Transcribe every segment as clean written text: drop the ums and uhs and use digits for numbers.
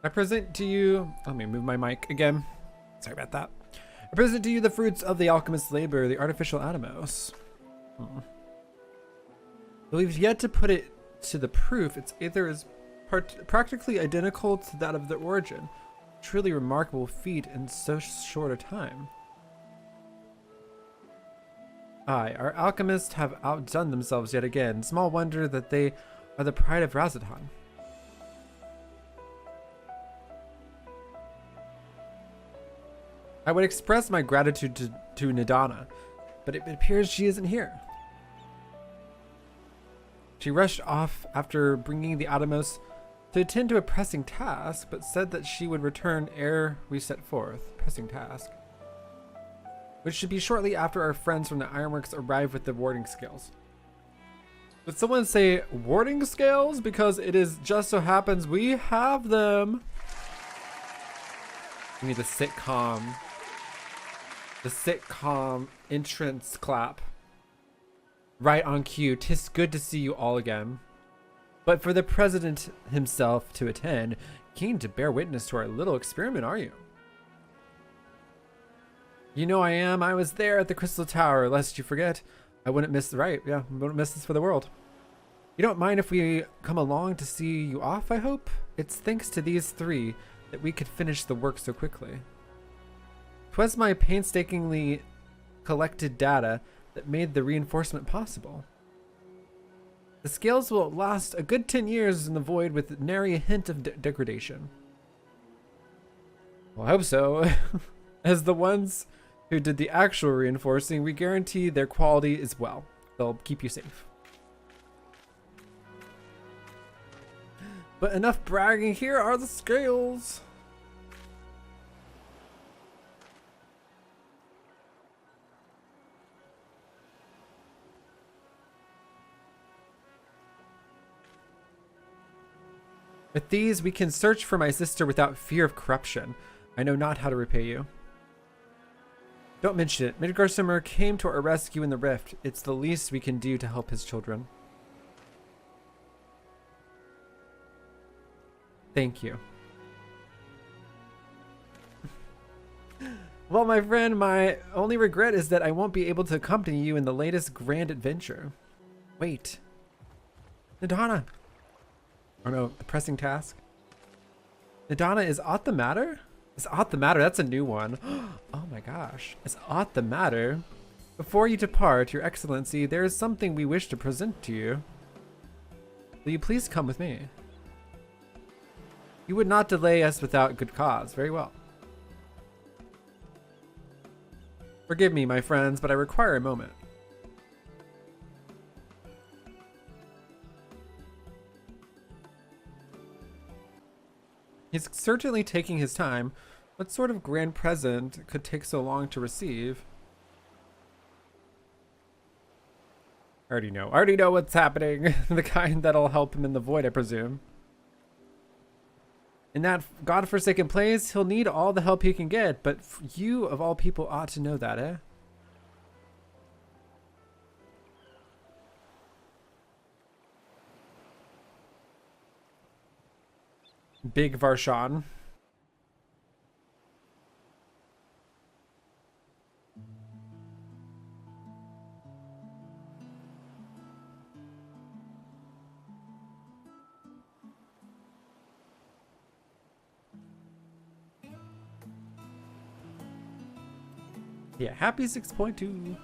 I present to you, let me move my mic again. Sorry about that. I present to you the fruits of the alchemist's labor, the artificial atomos. But we've yet to put it to the proof. Its aether is practically identical to that of the origin. Truly remarkable feat in so short a time. Aye, our alchemists have outdone themselves yet again. Small wonder that they are the pride of Razadhan. I would express my gratitude to Nidana, but it appears she isn't here. She rushed off after bringing the Atomos to attend to a pressing task, but said that she would return ere we set forth. Pressing task. Which should be shortly after our friends from the Ironworks arrive with the warding scales. Would someone say warding scales? Because it is just so happens we have them. We need the sitcom. The sitcom entrance clap. Right on cue. 'Tis good to see you all again. But for the president himself to attend, keen to bear witness to our little experiment, are you? You know I am. I was there at the Crystal Tower, lest you forget. I wouldn't miss I wouldn't miss this for the world. You don't mind if we come along to see you off, I hope? It's thanks to these three that we could finish the work so quickly. 'Twas my painstakingly collected data that made the reinforcement possible. The scales will last a good 10 years in the void with nary a hint of degradation. Well, I hope so. As the ones who did the actual reinforcing, we guarantee their quality as well. They'll keep you safe. But enough bragging, here are the scales. With these, we can search for my sister without fear of corruption. I know not how to repay you. Don't mention it. Midgarsimer came to our rescue in the rift. It's the least we can do to help his children. Thank you. Well, my friend, my only regret is that I won't be able to accompany you in the latest grand adventure. Wait. Nidana. Oh no, the pressing task. Nidana, is aught the matter? Is aught the matter? That's a new one. Oh my gosh. Is aught the matter? Before you depart, Your Excellency, there is something we wish to present to you. Will you please come with me? You would not delay us without good cause. Very well. Forgive me, my friends, but I require a moment. He's certainly taking his time. What sort of grand present could take so long to receive? I already know. I already know what's happening. The kind that'll help him in the void, I presume. In that godforsaken place, he'll need all the help he can get, but you, of all people, ought to know that, eh? Big Varshan. Yeah, happy 6.2.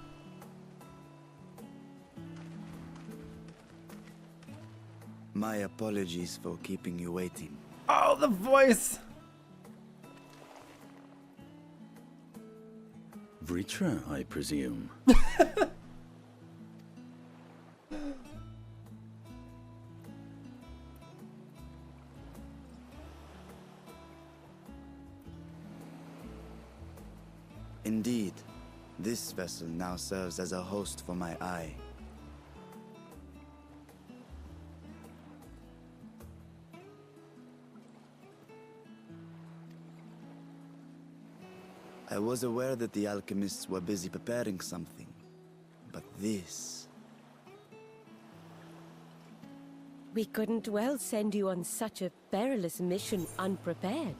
My apologies for keeping you waiting. Oh, the voice! Vritra, I presume. Indeed, this vessel now serves as a host for my eye. I was aware that the alchemists were busy preparing something, but this... We couldn't well send you on such a perilous mission unprepared.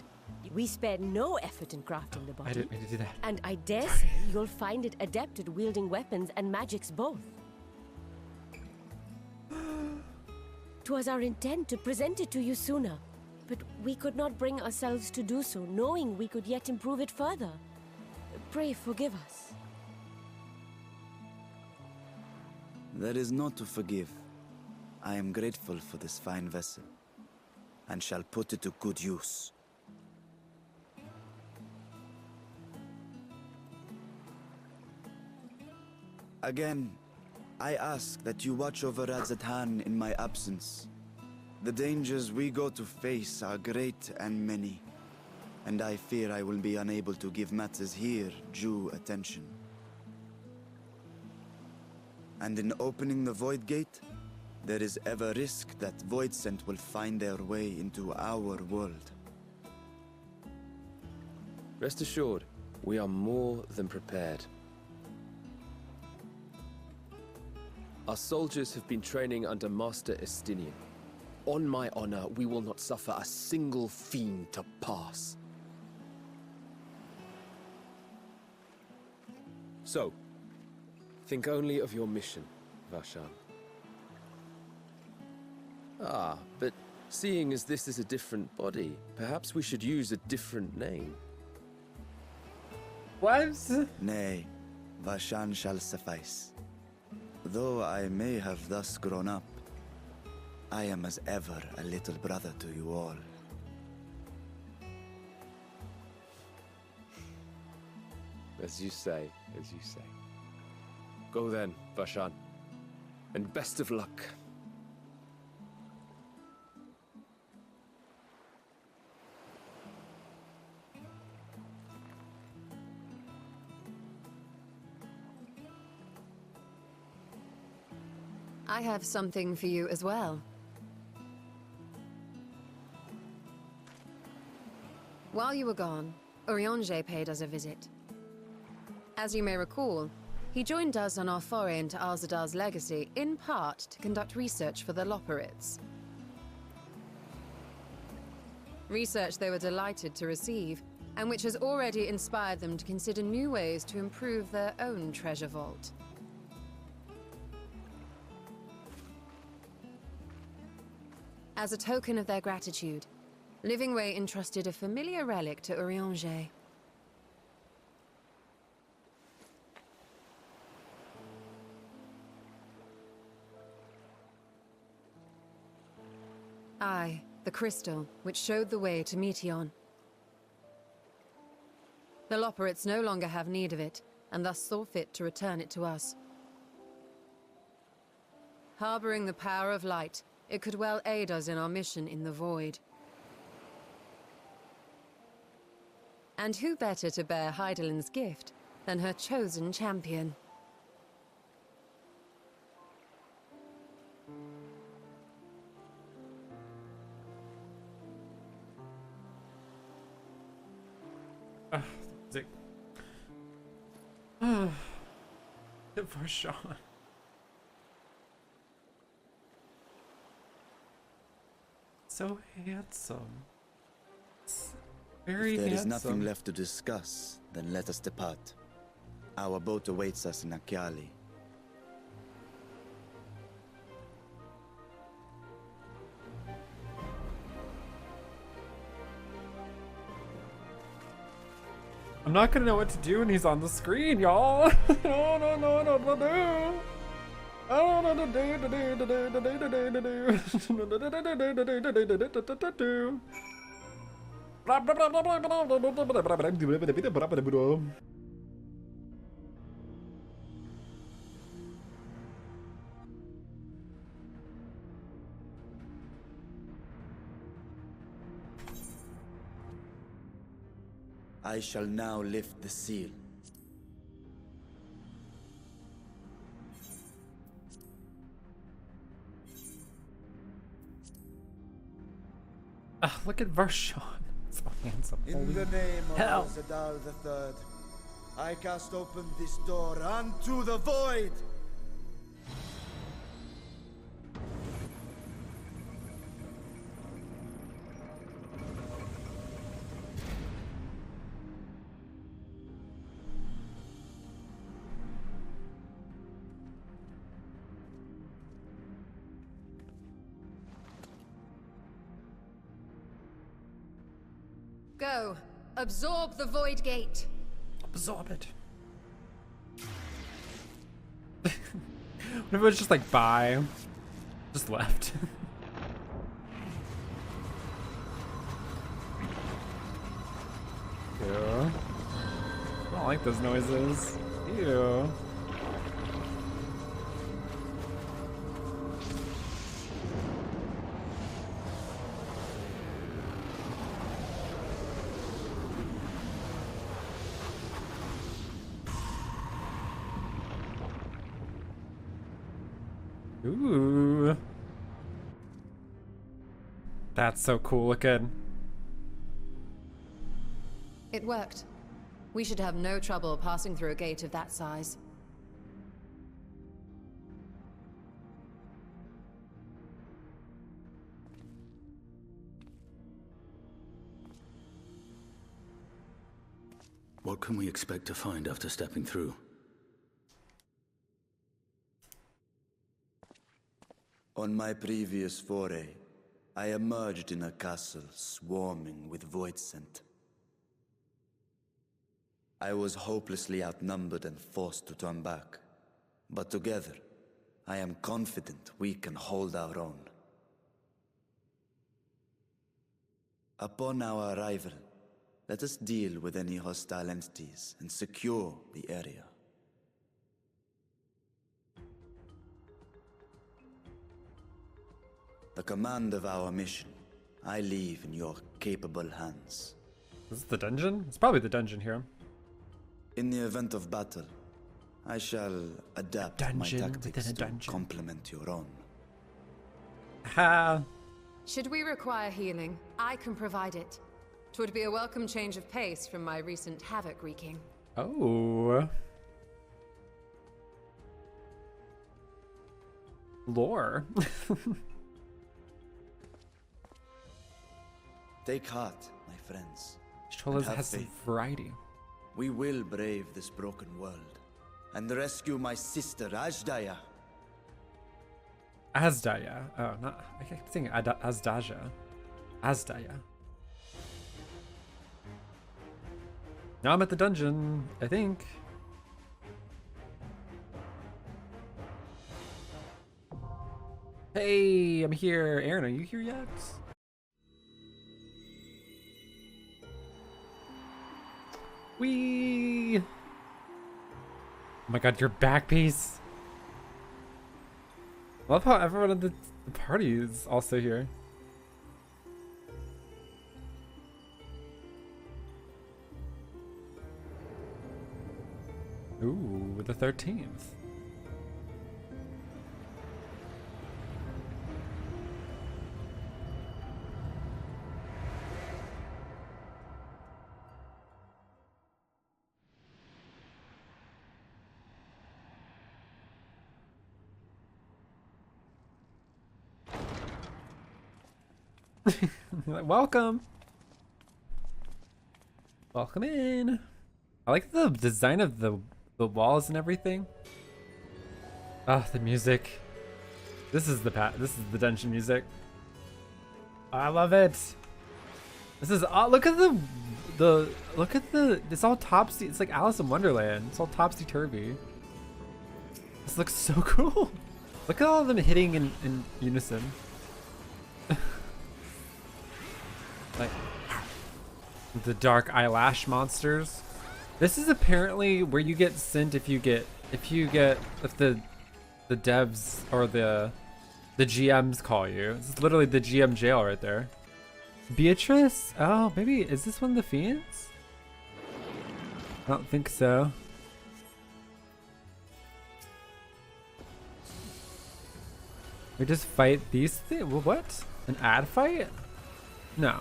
We spared no effort in crafting the body. I didn't mean to do that. And I dare say you'll find it adept at wielding weapons and magics both. 'Twas our intent to present it to you sooner, but we could not bring ourselves to do so, knowing we could yet improve it further. Pray forgive us. There is naught to forgive. I am grateful for this fine vessel, and shall put it to good use. Again, I ask that you watch over Azdaja in my absence. The dangers we go to face are great and many, and I fear I will be unable to give matters here due attention. And in opening the Void Gate, there is ever risk that Voidsent will find their way into our world. Rest assured, we are more than prepared. Our soldiers have been training under Master Estinian. On my honor, we will not suffer a single fiend to pass. So, think only of your mission, Varshan. Ah, but seeing as this is a different body, perhaps we should use a different name. What? Nay, Varshan shall suffice. Though I may have thus grown up, I am as ever a little brother to you all. As you say, as you say. Go then, Varshan, and best of luck. I have something for you as well. While you were gone, Urianger paid us a visit. As you may recall, he joined us on our foray into Azdaja's legacy, in part to conduct research for the Loporrits. Research they were delighted to receive, and which has already inspired them to consider new ways to improve their own treasure vault. As a token of their gratitude, Livingway entrusted a familiar relic to Urianger. Aye, the crystal, which showed the way to Meteon. The Loporrits no longer have need of it, and thus saw fit to return it to us. Harboring the power of light, it could well aid us in our mission in the Void. And who better to bear Hydaelyn's gift than her chosen champion? Varshan. So handsome. It's very If there is handsome. nothing left to discuss, then let us depart. Our boat awaits us in Akyali. I'm not gonna know what to do when he's on the screen, y'all. No, no, no, no, no, no. Oh, no, no, no, no, no, no, no, no, no, no. I shall now lift the seal. Look at Varshan. So handsome. In Holy the name of hell. Azdaja III, I cast open this door unto the void! Go. Absorb the Void Gate. Absorb it. What if it was just like bye? Just left. Ew. I don't like those noises. Ew. Ooh. That's so cool looking. It worked. We should have no trouble passing through a gate of that size. What can we expect to find after stepping through? On my previous foray, I emerged in a castle swarming with void scent. I was hopelessly outnumbered and forced to turn back. But together, I am confident we can hold our own. Upon our arrival, let us deal with any hostile entities and secure the area. The command of our mission, I leave in your capable hands. Is this the dungeon? It's probably the dungeon here. In the event of battle, I shall adapt my Dungeon tactics within a to dungeon. complement your own. Ha! Should we require healing, I can provide it. 'Twould be a welcome change of pace from my recent havoc wreaking. Oh. Lore. Take heart, my friends. Cholas have has some faith. variety. We will brave this broken world and rescue my sister azdaja. Azdaja. Oh, not. I kept saying azdaja. Azdaja. Now I'm at the dungeon, I think. Hey, I'm here. Aaron, are you here yet? Whee! Oh my god, your back piece. I love how everyone at the party is also here. Ooh, the 13th. Welcome. Welcome in. I like the design of the walls and everything. Ah, the music. This is the dungeon music. I love it. This is look at the it's all topsy. It's like Alice in Wonderland. It's all topsy turvy. This looks so cool. Look at all of them hitting in unison. Like the dark eyelash monsters. This is apparently where you get sent if the devs or the GMs call you. This is literally the GM jail right there. Beatrice? Oh, maybe is this one of the fiends? I don't think so. We just fight these things? What? An ad fight? No.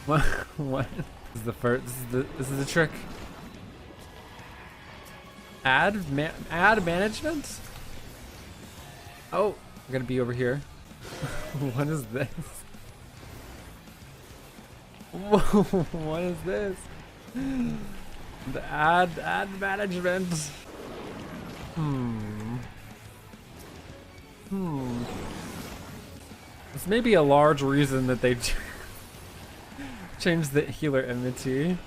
What? What? This is the first. This is the trick. Ad management? Oh, we're gonna be over here. What is this? Whoa, what is this? The ad management. This may be a large reason that they Change the healer enmity.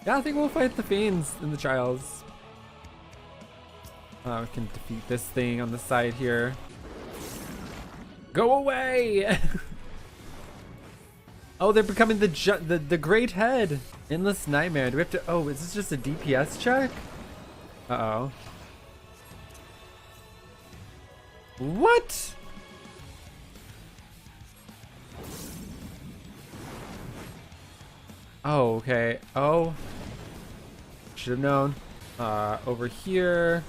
Yeah, I think we'll fight the fiends in the trials. We can defeat this thing on the side here. Go away! Oh, they're becoming the great head. Endless nightmare. Do we have to? Oh, is this just a DPS check? Uh-oh. What? Oh, okay. Oh. Should have known. Over here.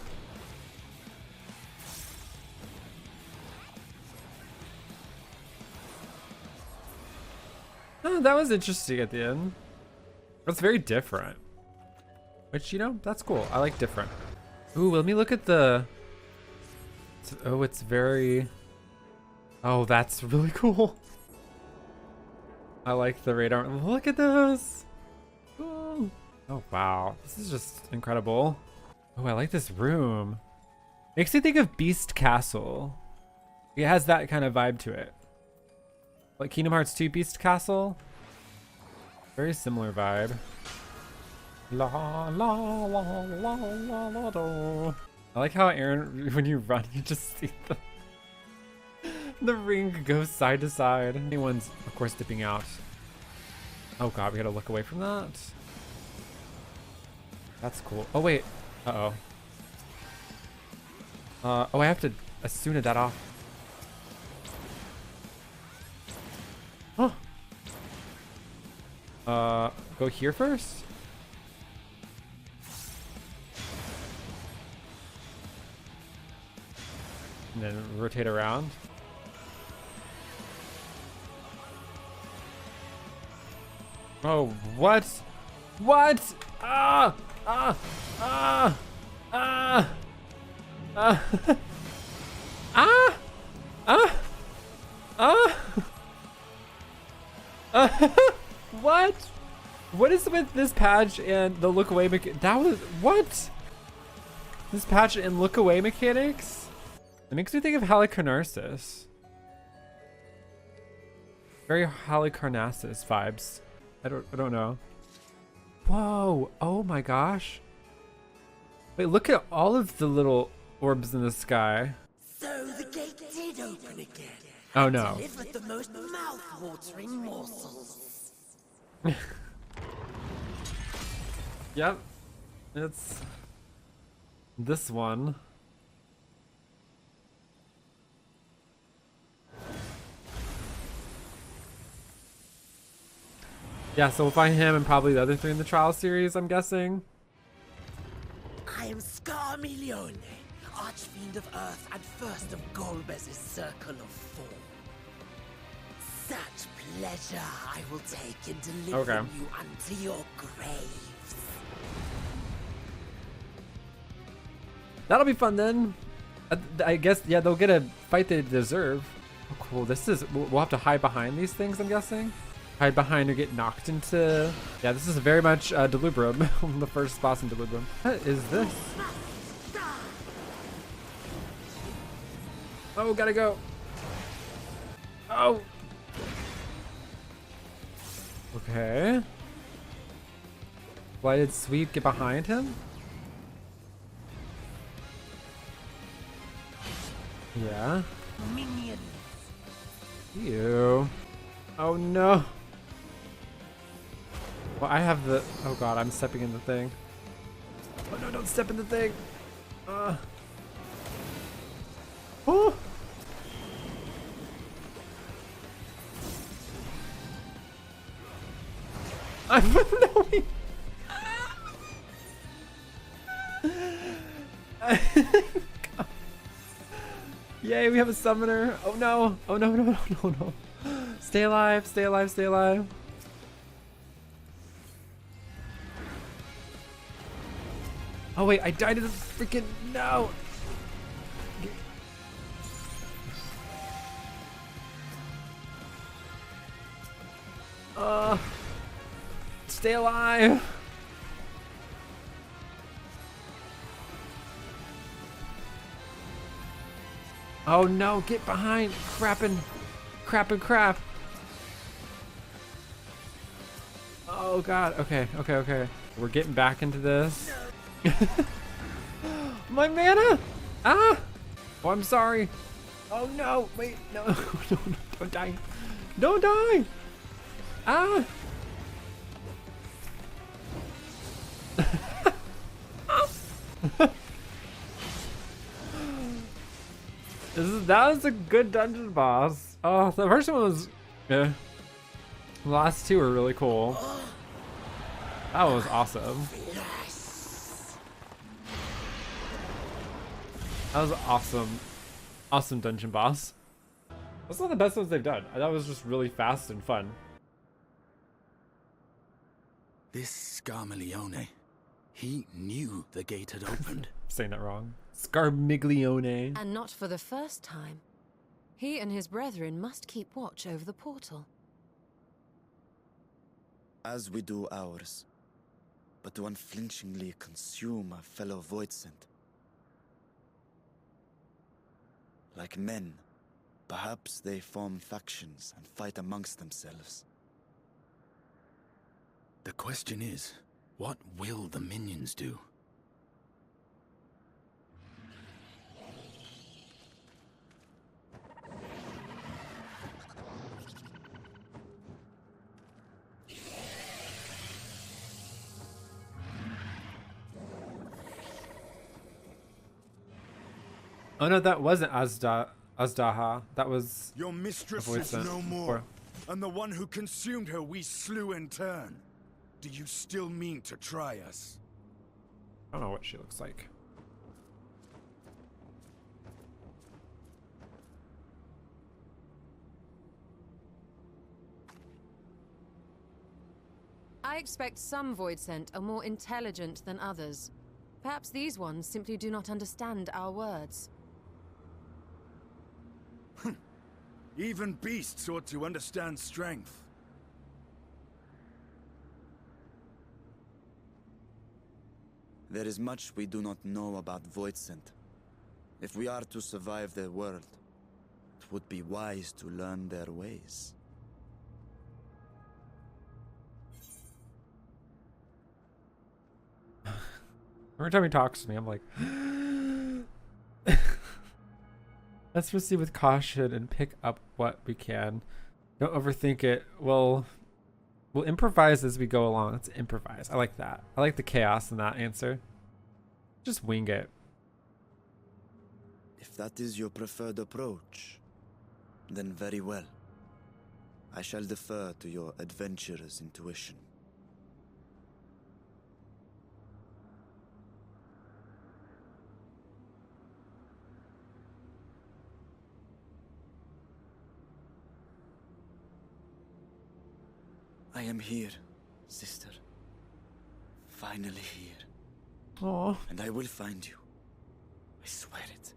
Oh, that was interesting at the end. That's very different. Which, you know, that's cool. I like different. Ooh, let me look at the... Oh, it's very... Oh, that's really cool. I like the radar. Look at this. Cool. Oh, wow. This is just incredible. Oh, I like this room. Makes me think of Beast Castle. It has that kind of vibe to it. Like Kingdom Hearts 2 Beast Castle. Very similar vibe. La la la la la la la. I like how Aaron, when you run, you just see the ring go side to side. Anyone's, of course, dipping out. Oh god, we gotta look away from that. That's cool. Oh wait. Uh-oh. Oh, I have to Asuna that off. Oh. Go here first? And then rotate around. Oh, what? What? Ah! Ah! Ah! Ah! Ah! Ah! Ah! Ah! What? What is with this patch and the look away mechanics? That was what? This patch and look away mechanics? It makes me think of Halicarnassus. Very Halicarnassus vibes. I don't know. Whoa! Oh my gosh! Wait, look at all of the little orbs in the sky. So the gate did open again. Oh no! Delivered the most mouth-watering morsels. Yep, it's this one. Yeah, so we'll find him and probably the other three in the trial series, I'm guessing. I am sCarmigliOOOneee, Archfiend of Earth and first of Golbez's Circle of Four. Such pleasure I will take in delivering you unto your graves. That'll be fun then. I guess, yeah, they'll get a fight they deserve. Oh, cool. This is, we'll have to hide behind these things, I'm guessing. Hide behind or get knocked into. Yeah, this is very much Delubrum, the first boss in Delubrum. What is this? Oh, gotta go. Oh. Okay. Blighted Sweep, get behind him? Yeah. Minions. Ew. Oh no. Well, I have the. Oh god, I'm stepping in the thing. Oh no, don't step in the thing. Oh. I'm knowing. Yay, we have a summoner. Oh no. Oh no, no, no, no, no. Stay alive, stay alive, stay alive. Oh wait, I died to the freaking no. Stay alive. Oh no, get behind. Crap. Oh god. Okay, okay, okay. We're getting back into this. My mana! Ah! Oh, I'm sorry. Oh no! Wait, no. No, no, don't die. Don't die! Ah! That was a good dungeon boss. Oh, the first one was, yeah. The last two were really cool. That was awesome. That was awesome. Awesome dungeon boss. That's one of the best ones they've done. That was just really fast and fun. This sCarmigliOOOneee, he knew the gate had opened. Saying that wrong. sCarmigliOOOneee. And not for the first time. He and his brethren must keep watch over the portal. As we do ours, but to unflinchingly consume a fellow Voidsent. Like men, perhaps they form factions and fight amongst themselves. The question is, what will the minions do? Oh no, that wasn't azdaja. That was Your mistress a is Voidsent. no more, and the one who consumed her we slew in turn. Do you still mean to try us? I don't know what she looks like. I expect some Voidsent are more intelligent than others. Perhaps these ones simply do not understand our words. Even beasts ought to understand strength. There is much we do not know about Voidsent. If we are to survive their world, it would be wise to learn their ways. Every time he talks to me, I'm like, let's proceed with caution and pick up what we can. Don't overthink it. We'll improvise as we go along. Let's improvise. I like that. I like the chaos in that answer. Just wing it. If that is your preferred approach, then very well. I shall defer to your adventurer's intuition. I am here, sister. Finally here. Oh, And I will find you. I swear it.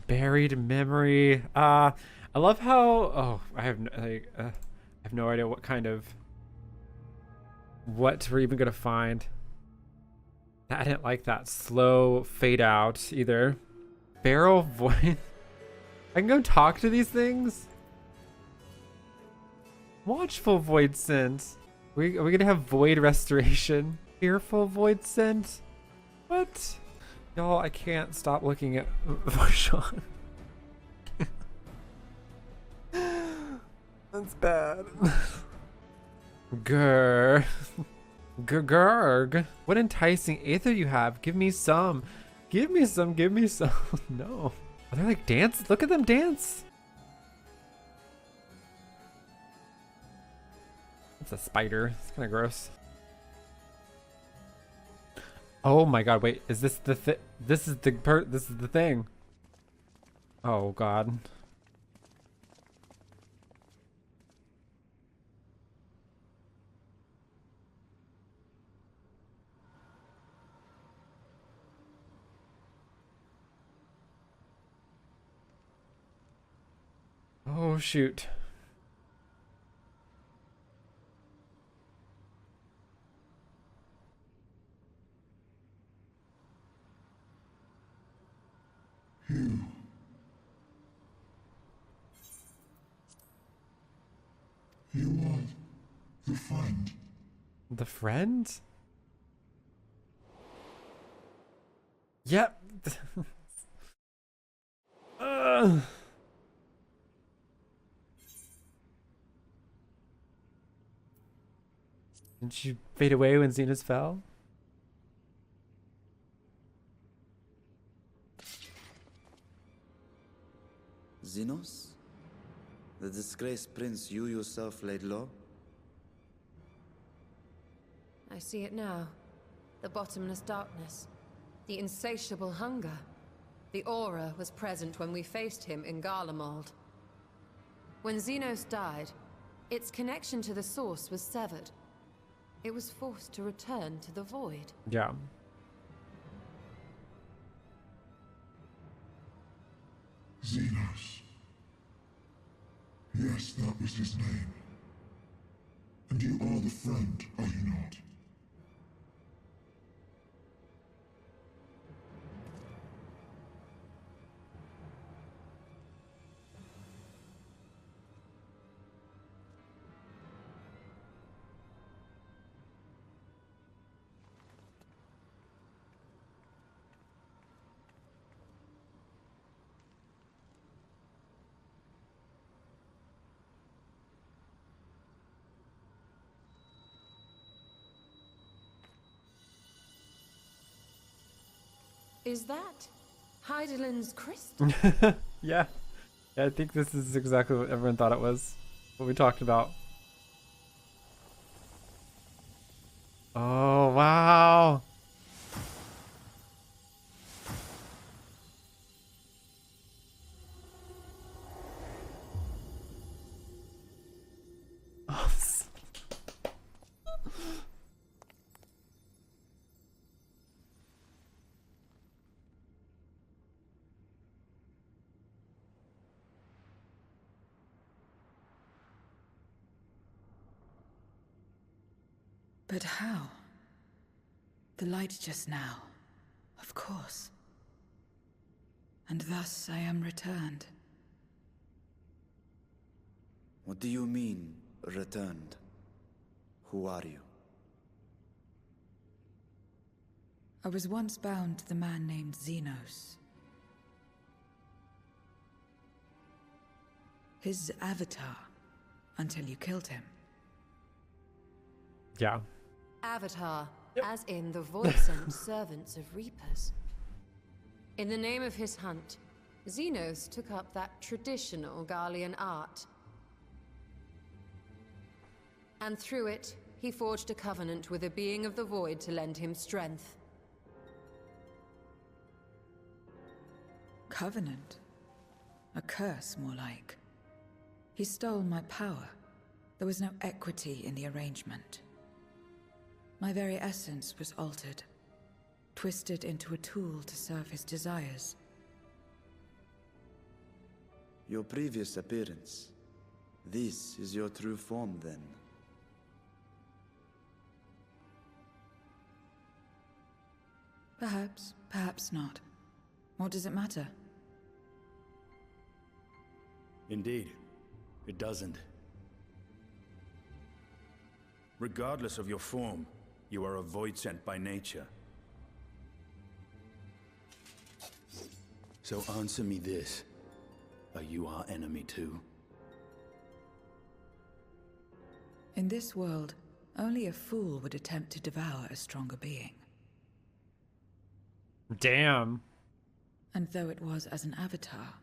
buried memory. I love how. Oh, I have no idea what kind of. What we're even gonna find. I didn't like that slow fade out either. Barrel void. I can go talk to these things. Watchful void scent. Are we gonna have void restoration? Fearful void scent. What? Y'all, I can't stop looking at Varshan. That's bad. Grr. Grrg. What enticing aether you have. Give me some. Give me some. Give me some. No. Are they like dance? Look at them dance. It's a spider. It's kind of gross. Oh my god, wait. Is this the this is the thing. Oh god. Oh shoot. You are the friend. The friend? Yep. Ugh. Didn't you fade away when Xenos fell? Xenos? The disgraced prince you yourself laid low? I see it now. The bottomless darkness. The insatiable hunger. The aura was present when we faced him in Garlemald. When Xenos died, its connection to the source was severed. It was forced to return to the void. Yeah. Xenos. Yes, that was his name. And you are the friend, are you not? Is that Heidelin's crystal? Yeah. Yeah, I think this is exactly what everyone thought it was. What we talked about. Oh, wow. But how? The light just now. Of course. And thus I am returned. What do you mean, returned? Who are you? I was once bound to the man named Xenos. His avatar, until you killed him. Yeah. Avatar, as in the voice-sent servants of Reapers. In the name of his hunt, Xenos took up that traditional Garlean art. And through it, he forged a covenant with a being of the void to lend him strength. Covenant? A curse, more like. He stole my power. There was no equity in the arrangement. My very essence was altered, twisted into a tool to serve his desires. Your previous appearance. This is your true form, then. Perhaps, perhaps not. What does it matter? Indeed, it doesn't. Regardless of your form, you are a void sent by nature. So answer me this. Are you our enemy too? In this world, only a fool would attempt to devour a stronger being. Damn. And though it was as an avatar,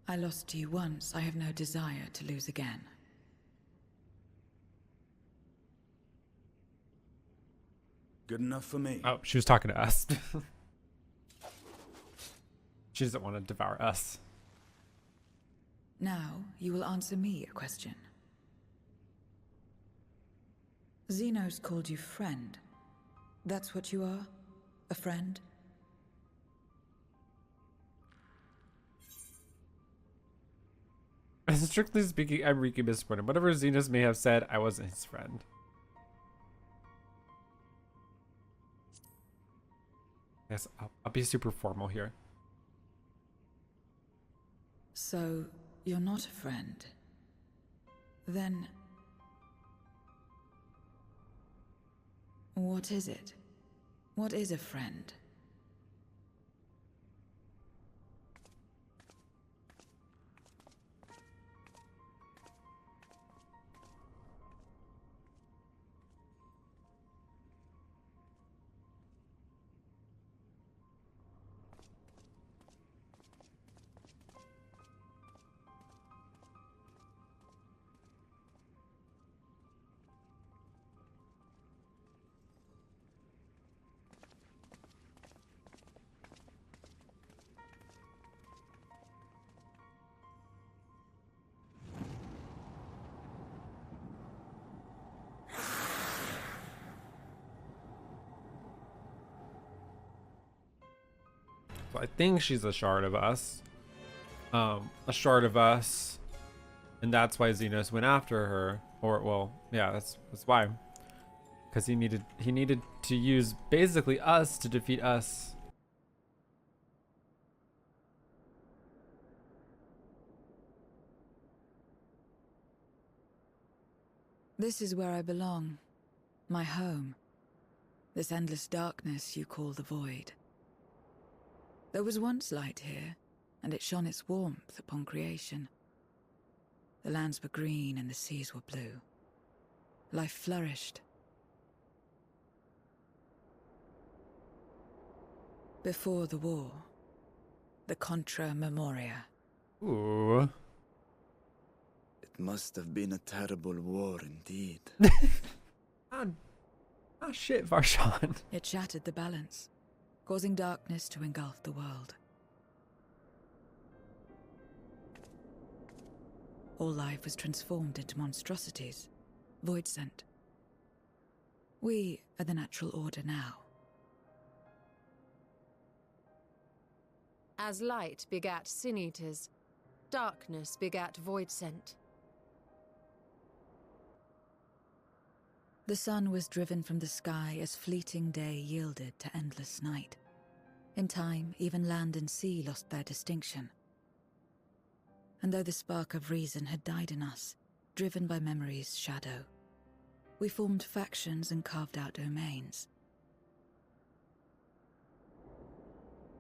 I lost to you once, I have no desire to lose again. Good enough for me. Oh, she was talking to us. She doesn't want to devour us. Now, you will answer me a question. Xenos called you friend. That's what you are? A friend? Strictly speaking, I'm Riki disappointed. Whatever Xenos may have said, I wasn't his friend. Yes, I'll be super formal here. So, you're not a friend? Then... what is it? What is a friend? So I think she's a shard of us. A shard of us. And that's why Xenos went after her. Or, well, yeah, that's why. Because he needed to use basically us to defeat us. This is where I belong. My home. This endless darkness you call the void. There was once light here, and it shone its warmth upon creation. The lands were green and the seas were blue. Life flourished. Before the war, the Contra Memoria. Ooh. It must have been a terrible war indeed. Ah, shit, Varshan. It shattered the balance, causing darkness to engulf the world. All life was transformed into monstrosities, void sent. We are the natural order now. As light begat sin eaters, darkness begat void sent. The sun was driven from the sky as fleeting day yielded to endless night. In time, even land and sea lost their distinction. And though the spark of reason had died in us, driven by memory's shadow, we formed factions and carved out domains.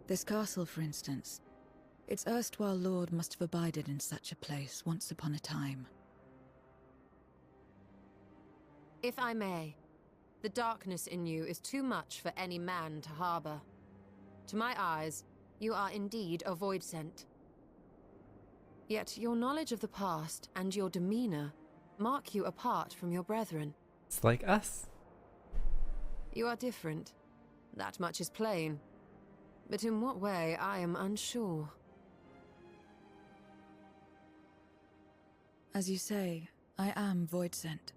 This castle, for instance, its erstwhile lord must have abided in such a place once upon a time. If I may, the darkness in you is too much for any man to harbor. To my eyes, you are indeed a void sent. Yet your knowledge of the past and your demeanor mark you apart from your brethren. It's like us. You are different. That much is plain. But in what way, I am unsure. As you say, I am void sent,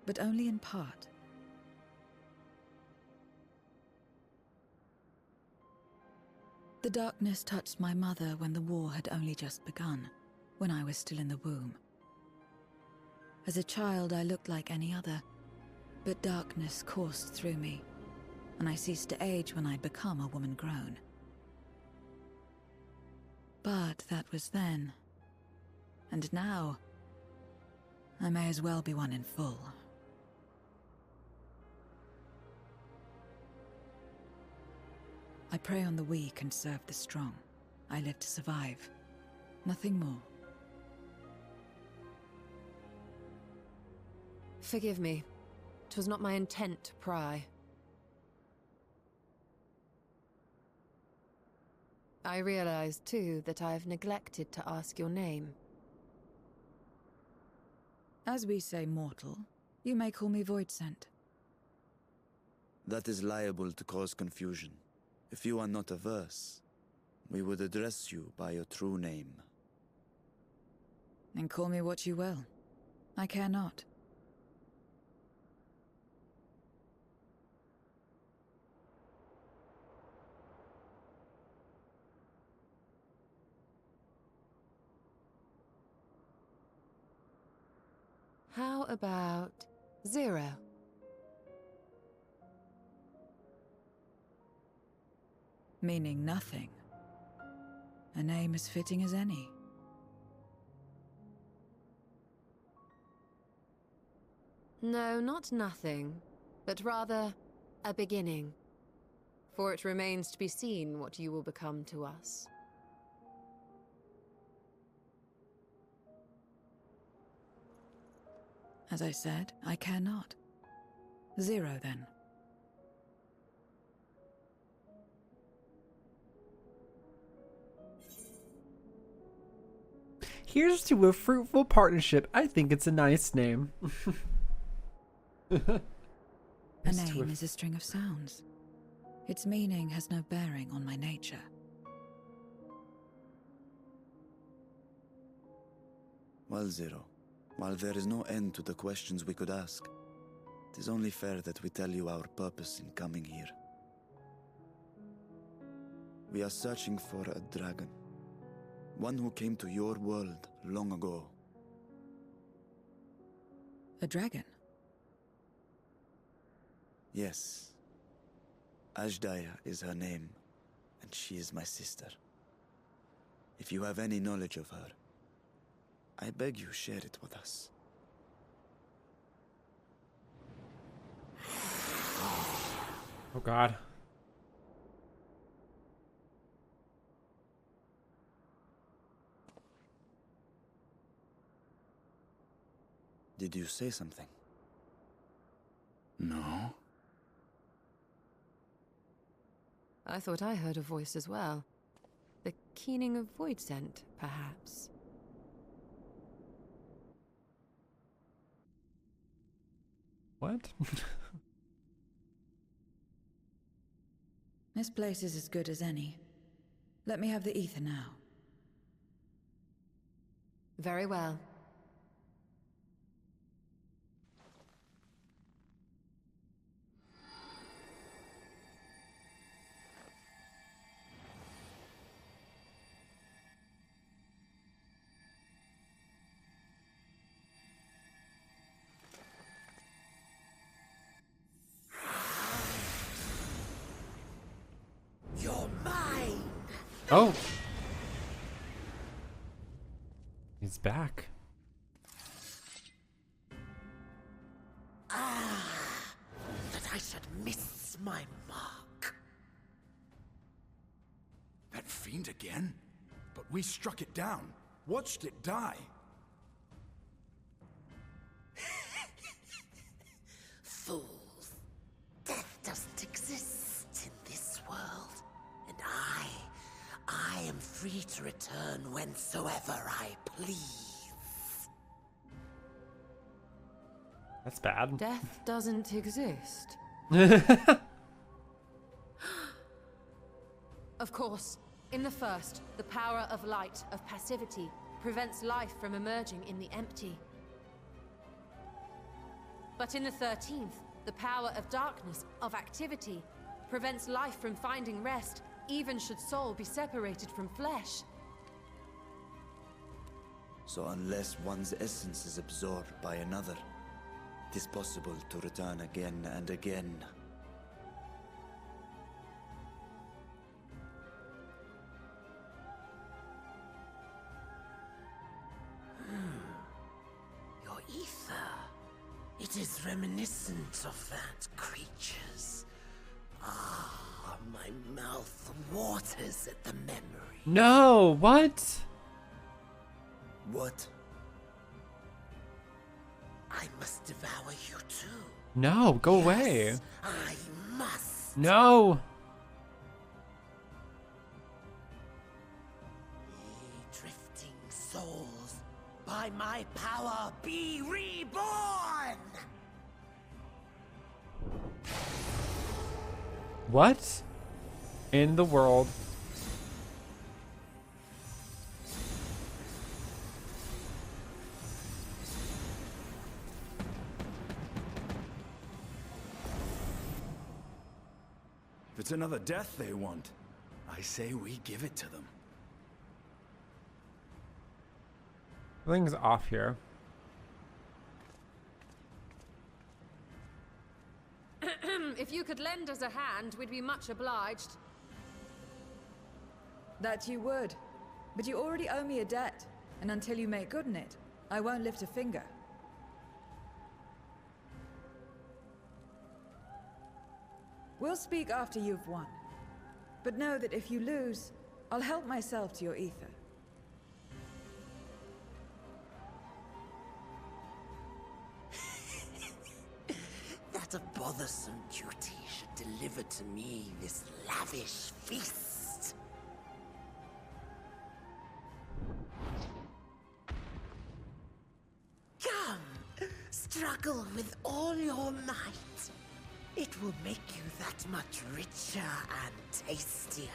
but only in part. The darkness touched my mother when the war had only just begun, when I was still in the womb. As a child, I looked like any other, but darkness coursed through me, and I ceased to age when I'd become a woman grown. But that was then. And now, I may as well be one in full. I prey on the weak and serve the strong. I live to survive. Nothing more. Forgive me. 'Twas not my intent to pry. I realize, too, that I've neglected to ask your name. As we say mortal, you may call me void sent. That is liable to cause confusion. If you are not averse, we would address you by your true name. Then call me what you will. I care not. How about 0? Meaning nothing. A name as fitting as any. No, not nothing, but rather a beginning. For it remains to be seen what you will become to us. As I said, I care not. 0 then. Here's to a fruitful partnership. I think it's a nice name. A name is a string of sounds. Its meaning has no bearing on my nature. Well, Zero, while there is no end to the questions we could ask, it is only fair that we tell you our purpose in coming here. We are searching for a dragon. One who came to your world long ago. A dragon? Yes. Azdaja is her name, and she is my sister. If you have any knowledge of her, I beg you share it with us. Oh God. Did you say something? No. I thought I heard a voice as well. The keening of void scent, perhaps. What? This place is as good as any. Let me have the ether now. Very well. Oh. He's back. That I should miss my mark. That fiend again? But we struck it down, watched it die. Fools. Death doesn't exist in this world. And I am free to return whensoever I please. That's bad. Death doesn't exist. Of course, in the first, the power of light, of passivity, prevents life from emerging in the empty. But in the 13th, the power of darkness, of activity, prevents life from finding rest, even should soul be separated from flesh. So unless one's essence is absorbed by another, it is possible to return again and again. Your ether. It is reminiscent of that creature's. Ah, my mouth waters at the memory. No, what? What? I must devour you too. No, go away. Yes, I must. No. Ye drifting souls, by my power be reborn! What in the world? If it's another death they want, I say we give it to them. Something's off here. If you could lend us a hand, we'd be much obliged. That you would. But you already owe me a debt, and until you make good on it, I won't lift a finger. We'll speak after you've won. But know that if you lose, I'll help myself to your ether. That a bothersome duty should deliver to me this lavish feast. Come, struggle with all your might. It will make you that much richer and tastier.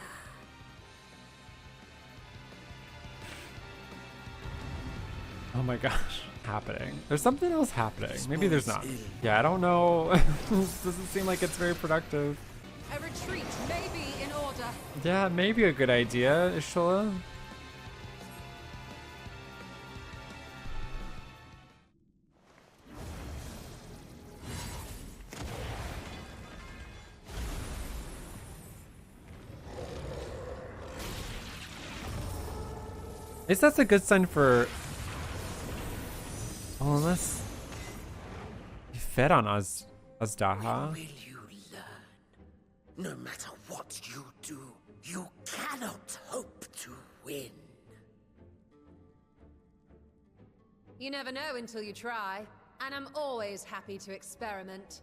Oh my gosh, happening. There's something else happening. Maybe there's not. Yeah, I don't know. This doesn't seem like it's very productive. A retreat may be in order. Yeah, maybe a good idea, Ishula. I guess that's a good sign for... Well, unless... You fed on azdaja. Will you learn? No matter what you do, you cannot hope to win. You never know until you try, and I'm always happy to experiment.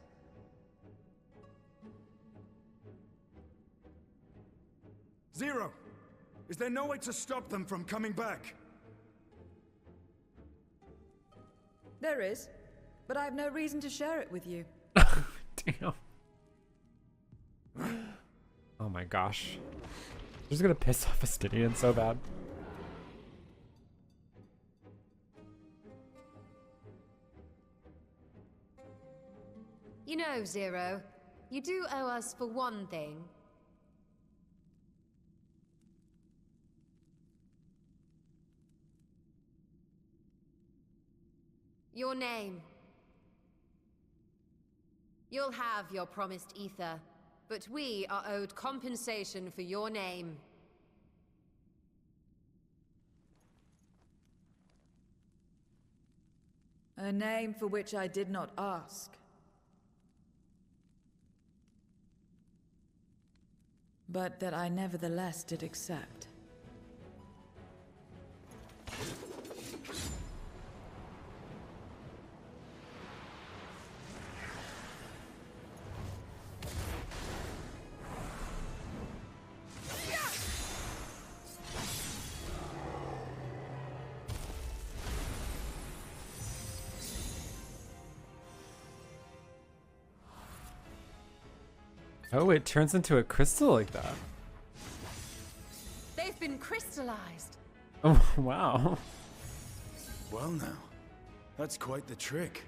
Zero! Is there no way to stop them from coming back? There is, but I have no reason to share it with you. Damn. Oh my gosh. I'm just gonna piss off Estinian so bad. You know, Zero, you do owe us for one thing. Your name. You'll have your promised ether, but we are owed compensation for your name. A name for which I did not ask. But that I nevertheless did accept. Oh, it turns into a crystal like that. They've been crystallized. Oh, wow. Well now, that's quite the trick.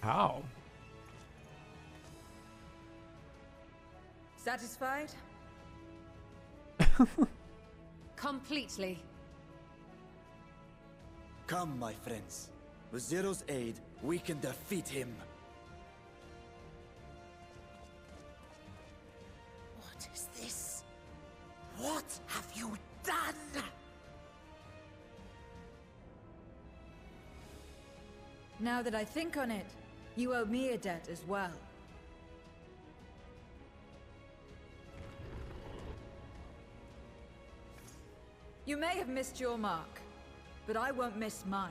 How? Satisfied? Completely. Come, my friends. With Zero's aid, we can defeat him. What is this? What have you done? Now that I think on it, you owe me a debt as well. You may have missed your mark, but I won't miss mine.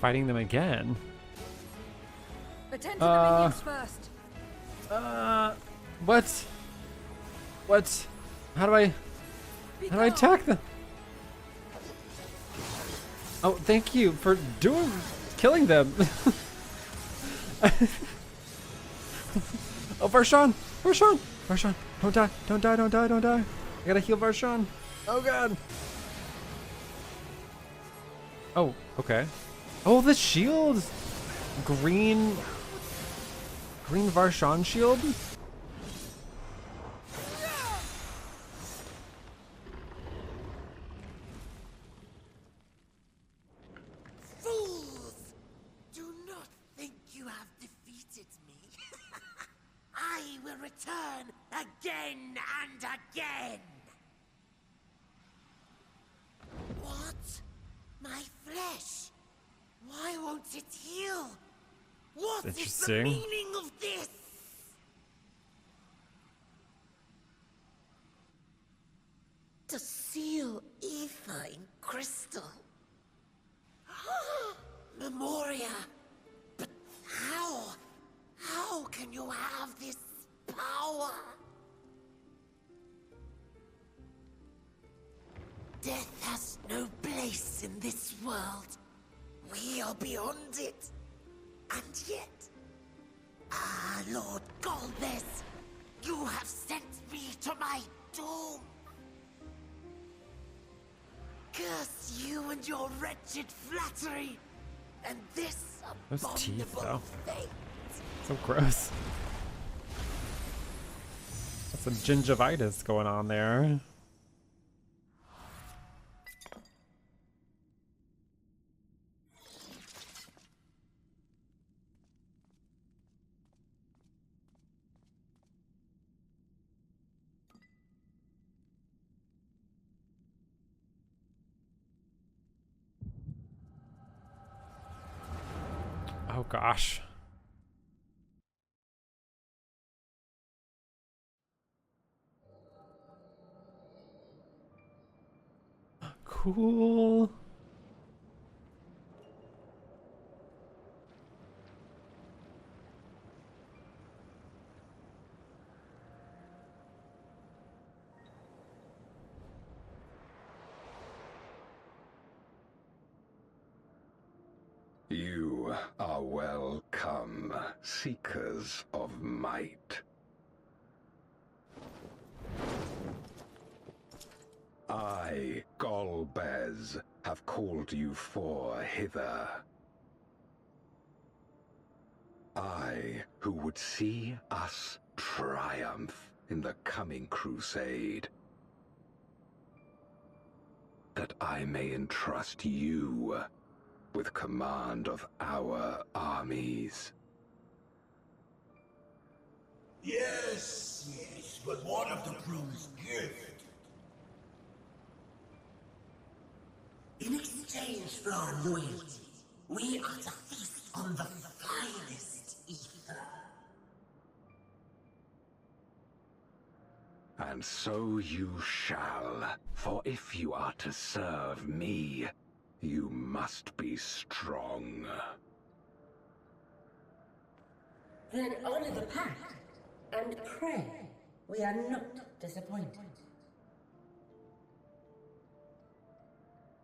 Fighting them again? Attend to the minions first. What? What? How do I attack them? Oh, thank you for killing them. Oh, Varshan! Varshan! Varshan! Don't die! Don't die! Don't die! Don't die! I gotta heal Varshan! Oh god! Oh, okay. Oh, the shield! Green Varshan shield? return again and again. What? My flesh? Why won't it heal? What is the Interesting. meaning of this? To seal ether in crystal. Memoria. But how? How can you have this power? Death has no place in this world. We are beyond it. And yet... Ah, Lord Golbez, you have sent me to my doom. Curse you and your wretched flattery, and this Those teeth, abominable though. fate. So gross. That's some gingivitis going on there. Oh gosh. Cool. You are welcome, seekers of might. I, Golbez, have called you four hither. I, who would see us triumph in the coming crusade. That I may entrust you with command of our armies. Yes, yes, but what of the promised gift? In exchange for our loyalty, we are to feast on the finest ether. And so you shall, for if you are to serve me, you must be strong. Then honor the pact and pray we are not disappointed.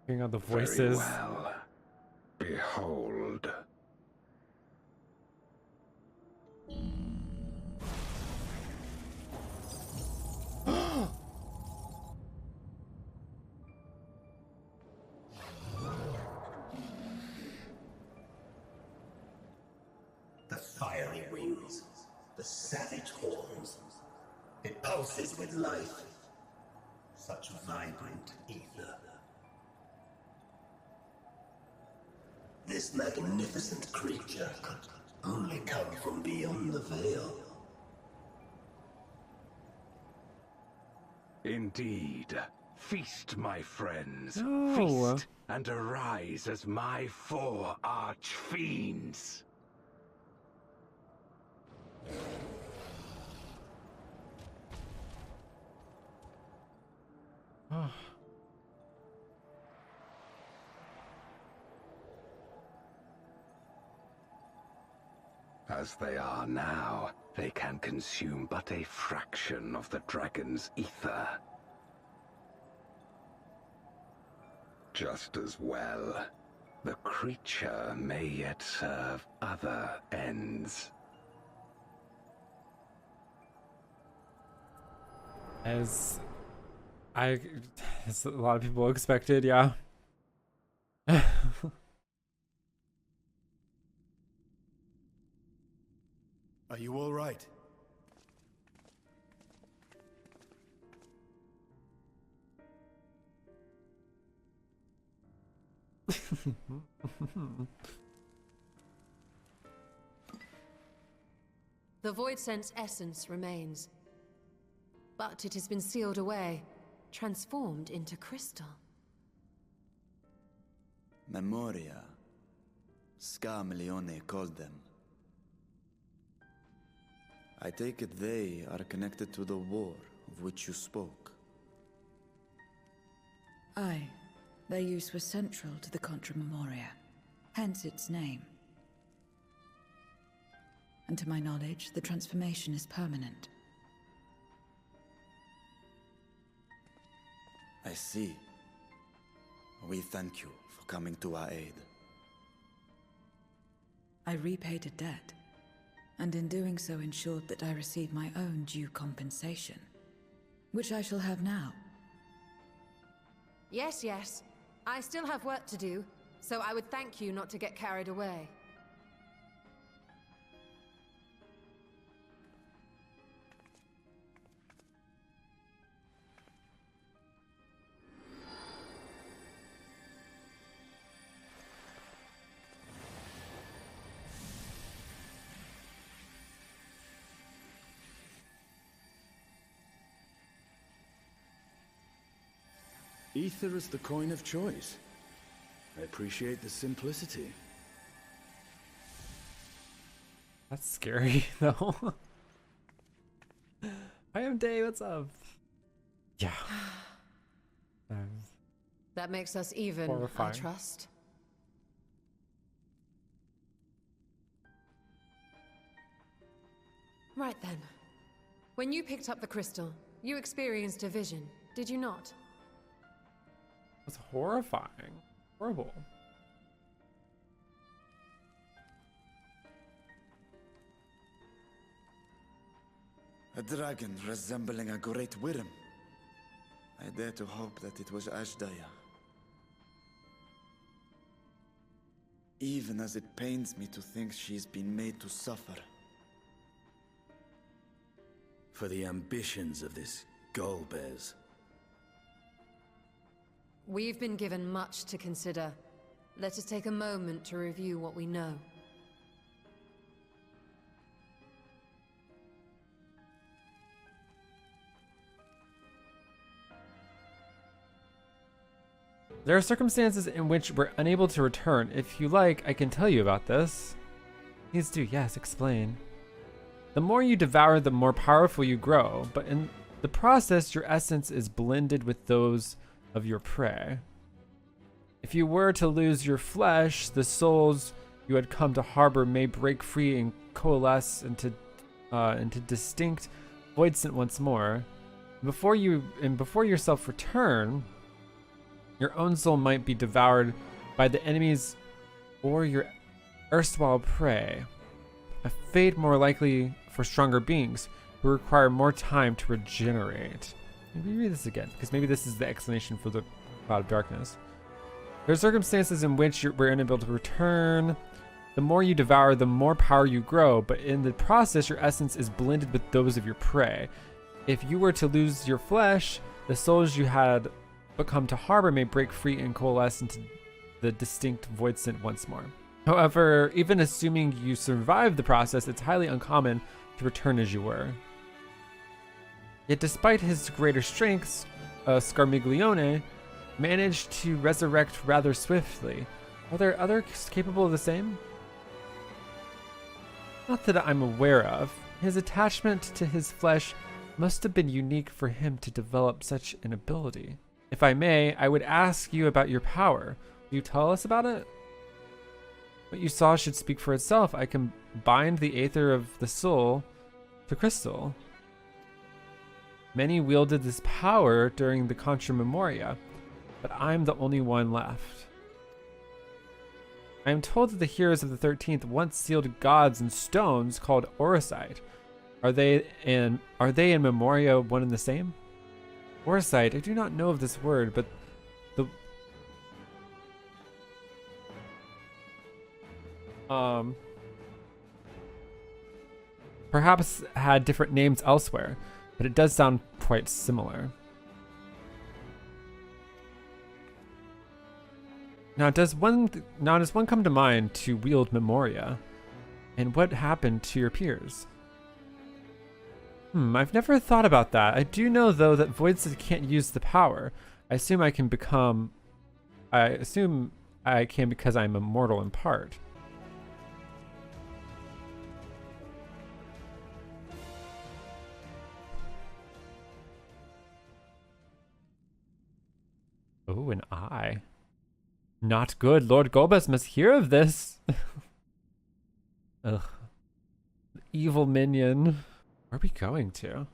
Hearing all the Very voices. well. Behold. The fiery wings, the savage horns. It pulses with life. Such vibrant ether. This magnificent creature could only come from beyond the veil. Indeed. Feast, my friends. No. Feast and arise as my four arch-fiends. Oh. As they are now, they can consume but a fraction of the dragon's ether. Just as well, the creature may yet serve other ends. As a lot of people expected, yeah. Are you all right? The The Void Sense essence remains. But it has been sealed away, transformed into crystal. Memoria. sCarmigliOOOneee called them. I take it they are connected to the war of which you spoke. Aye. Their use was central to the Contra Memoria, hence its name. And to my knowledge, the transformation is permanent. I see. We thank you for coming to our aid. I repaid a debt, and in doing so ensured that I received my own due compensation, which I shall have now. Yes, yes. I still have work to do, so I would thank you not to get carried away. Ether is the coin of choice. I appreciate the simplicity. That's scary, though. I am Day, what's up? Yeah. That makes us even, Horrifying. I trust. Right then. When you picked up the crystal, you experienced a vision, did you not? That's horrifying. Horrible. A dragon resembling a great worm. I dare to hope that it was azdaja. Even as it pains me to think she's been made to suffer. For the ambitions of this Golbez. We've been given much to consider. Let us take a moment to review what we know. There are circumstances in which we're unable to return. If you like, I can tell you about this. Please do, yes, explain. The more you devour, the more powerful you grow, but in the process, your essence is blended with those of your prey. If you were to lose your flesh, the souls you had come to harbor may break free and coalesce into distinct voidsent once more. Before yourself return, your own soul might be devoured by the enemies or your erstwhile prey. A fate more likely for stronger beings who require more time to regenerate. Maybe read this again, because maybe this is the explanation for the cloud of darkness. There are circumstances in which we're unable to return. The more you devour, the more power you grow, but in the process, your essence is blended with those of your prey. If you were to lose your flesh, the souls you had come to harbor may break free and coalesce into the distinct voidsent once more. However, even assuming you survive the process, it's highly uncommon to return as you were. Yet despite his greater strengths, sCarmigliOOOneee managed to resurrect rather swiftly. Are there others capable of the same? Not that I'm aware of. His attachment to his flesh must have been unique for him to develop such an ability. If I may, I would ask you about your power. Will you tell us about it? What you saw should speak for itself. I combined the aether of the soul to crystal. Many wielded this power during the Contra Memoria, but I'm the only one left. I am told that the heroes of the 13th once sealed gods in stones called Orosite. Are they in Memoria one and the same? Orosite, I do not know of this word, but the perhaps had different names elsewhere, but it does sound quite similar. Now, does one come to mind to wield Memoria? And what happened to your peers? I've never thought about that. I do know though that Voidson can't use the power. I assume I can become. I assume I can because I'm immortal in part. Oh, an eye. Not good. Lord Golbez must hear of this. Ugh. Evil minion. Where are we going to?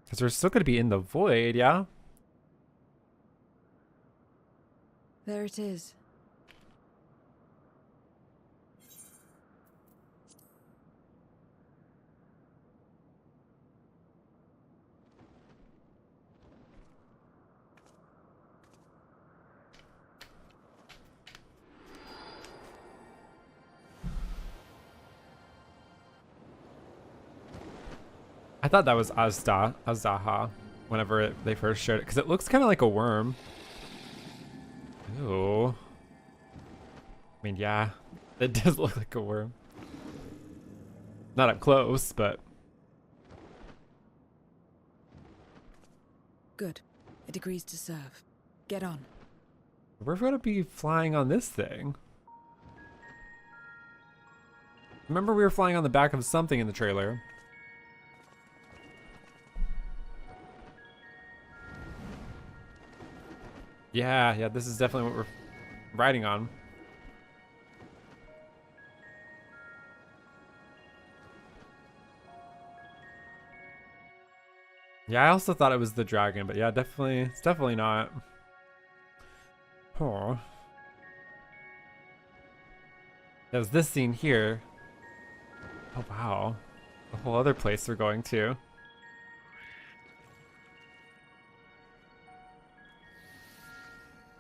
Because we're still going to be in the void, yeah? There it is. I thought that was azdaja whenever they first showed it, because it looks kind of like a worm. Ooh. I mean, yeah, it does look like a worm. Not up close, but... Good. It agrees to serve. Get on. We're going to be flying on this thing. Remember we were flying on the back of something in the trailer. Yeah, this is definitely what we're riding on. Yeah, I also thought it was the dragon, but yeah, definitely, it's definitely not. Oh. There's this scene here. Oh, wow. A whole other place we're going to.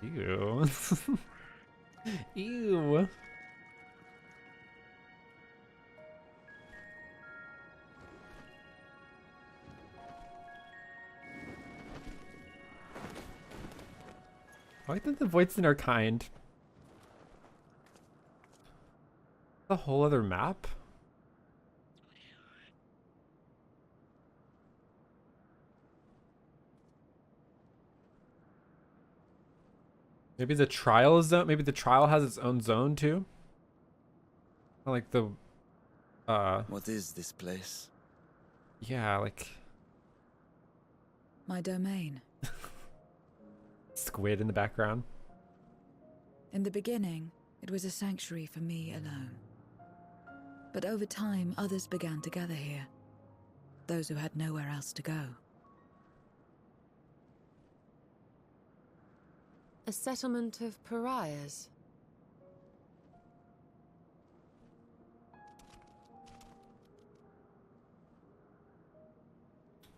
Ew. Ew. I think the Voidson are kind. A whole other map? Maybe the trial zone, maybe the trial has its own zone too? Like the What is this place? Yeah, like My domain. squid in the background. In the beginning, it was a sanctuary for me alone. But over time, others began to gather here. Those who had nowhere else to go. A settlement of pariahs.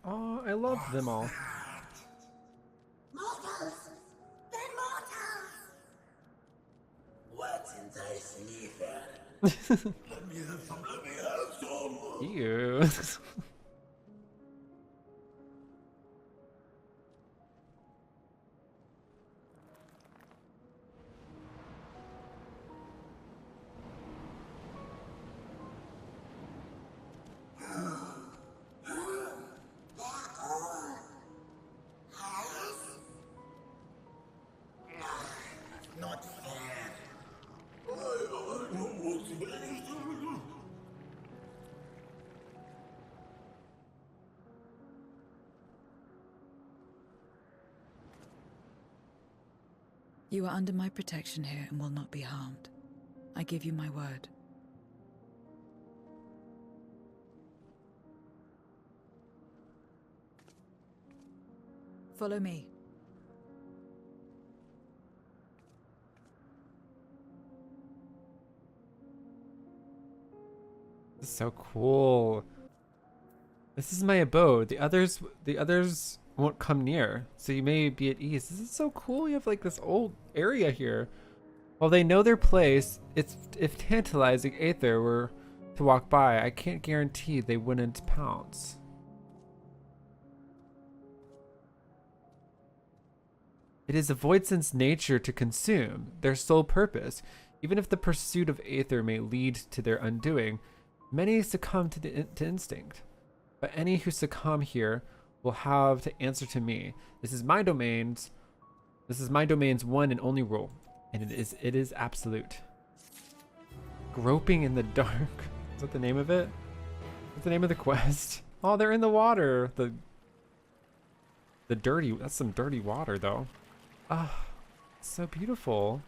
Oh, I love them all. Mortals! They're mortals! What in thy sleep? Let me have some, let me have some! Ew. Not fair. You are under my protection here and will not be harmed. I give you my word. Follow me. This is so cool. This is my abode. The others won't come near, so you may be at ease. This is so cool. You have like this old area here. While they know their place, if tantalizing Aether were to walk by, I can't guarantee they wouldn't pounce. It is a Voidson's nature to consume, their sole purpose. Even if the pursuit of Aether may lead to their undoing, Many succumb to instinct, but any who succumb here will have to answer to me. This is my domain's one and only rule, and it is absolute. Groping in the dark. Is that the name of it? What's the name of the quest? Oh, they're in the water. The dirty, that's some dirty water though. Ah, it's so beautiful.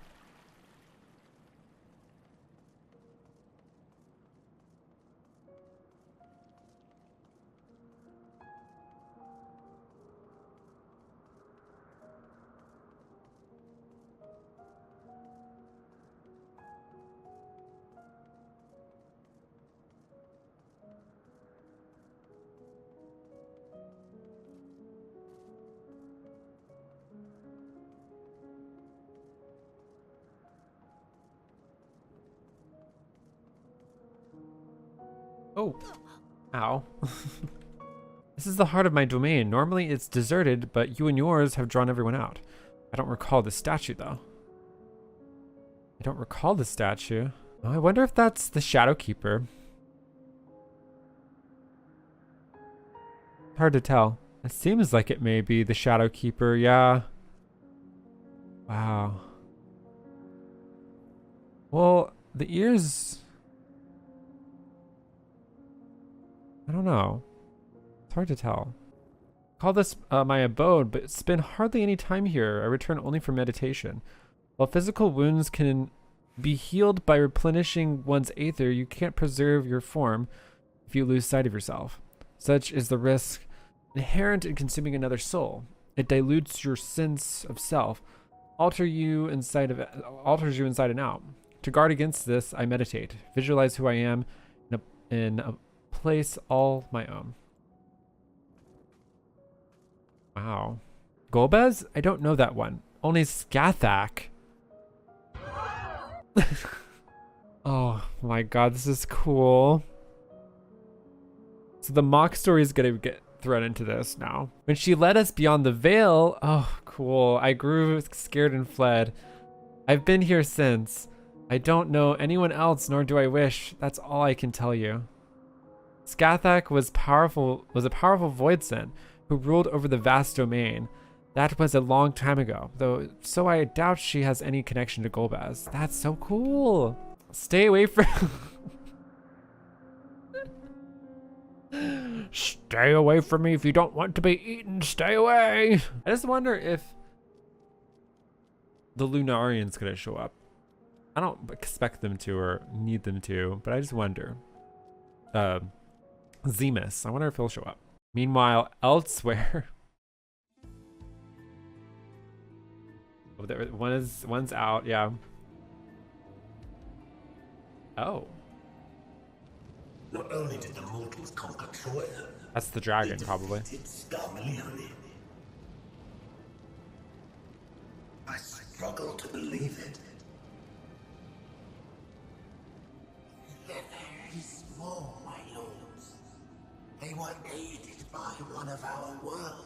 Oh, ow. This is the heart of my domain. Normally it's deserted, but you and yours have drawn everyone out. I don't recall the statue, though. I don't recall the statue. Oh, I wonder if that's the Shadow Keeper. Hard to tell. It seems like it may be the Shadow Keeper, yeah. Wow. Well, the ears... I don't know. It's hard to tell. Call this my abode, but spend hardly any time here. I return only for meditation. While physical wounds can be healed by replenishing one's aether, you can't preserve your form if you lose sight of yourself. Such is the risk inherent in consuming another soul. It dilutes your sense of self, alters you inside and out. To guard against this, I meditate, visualize who I am in a place all my own. Wow. Golbez? I don't know that one. Only Scathach. Oh my god, this is cool. So the mock story is gonna get thrown into this now. When she led us beyond the veil, oh cool. I grew scared and fled. I've been here since. I don't know anyone else, nor do I wish. That's all I can tell you. Scathach was a powerful voidsent who ruled over the vast domain. That was a long time ago, though, so I doubt she has any connection to Golbez. That's so cool. Stay away from... Stay away from me if you don't want to be eaten. Stay away. I just wonder if the Lunarian's gonna show up. I don't expect them to or need them to, but I just wonder. Zemus. I wonder if he'll show up. Meanwhile, elsewhere. Oh, there, one's out, yeah. Oh. Not only did the mortals conquer Troy, that's the dragon, probably. sCarmigliOOOneee. I struggle to believe it. They're very small, my lords. They were aided by one of our world,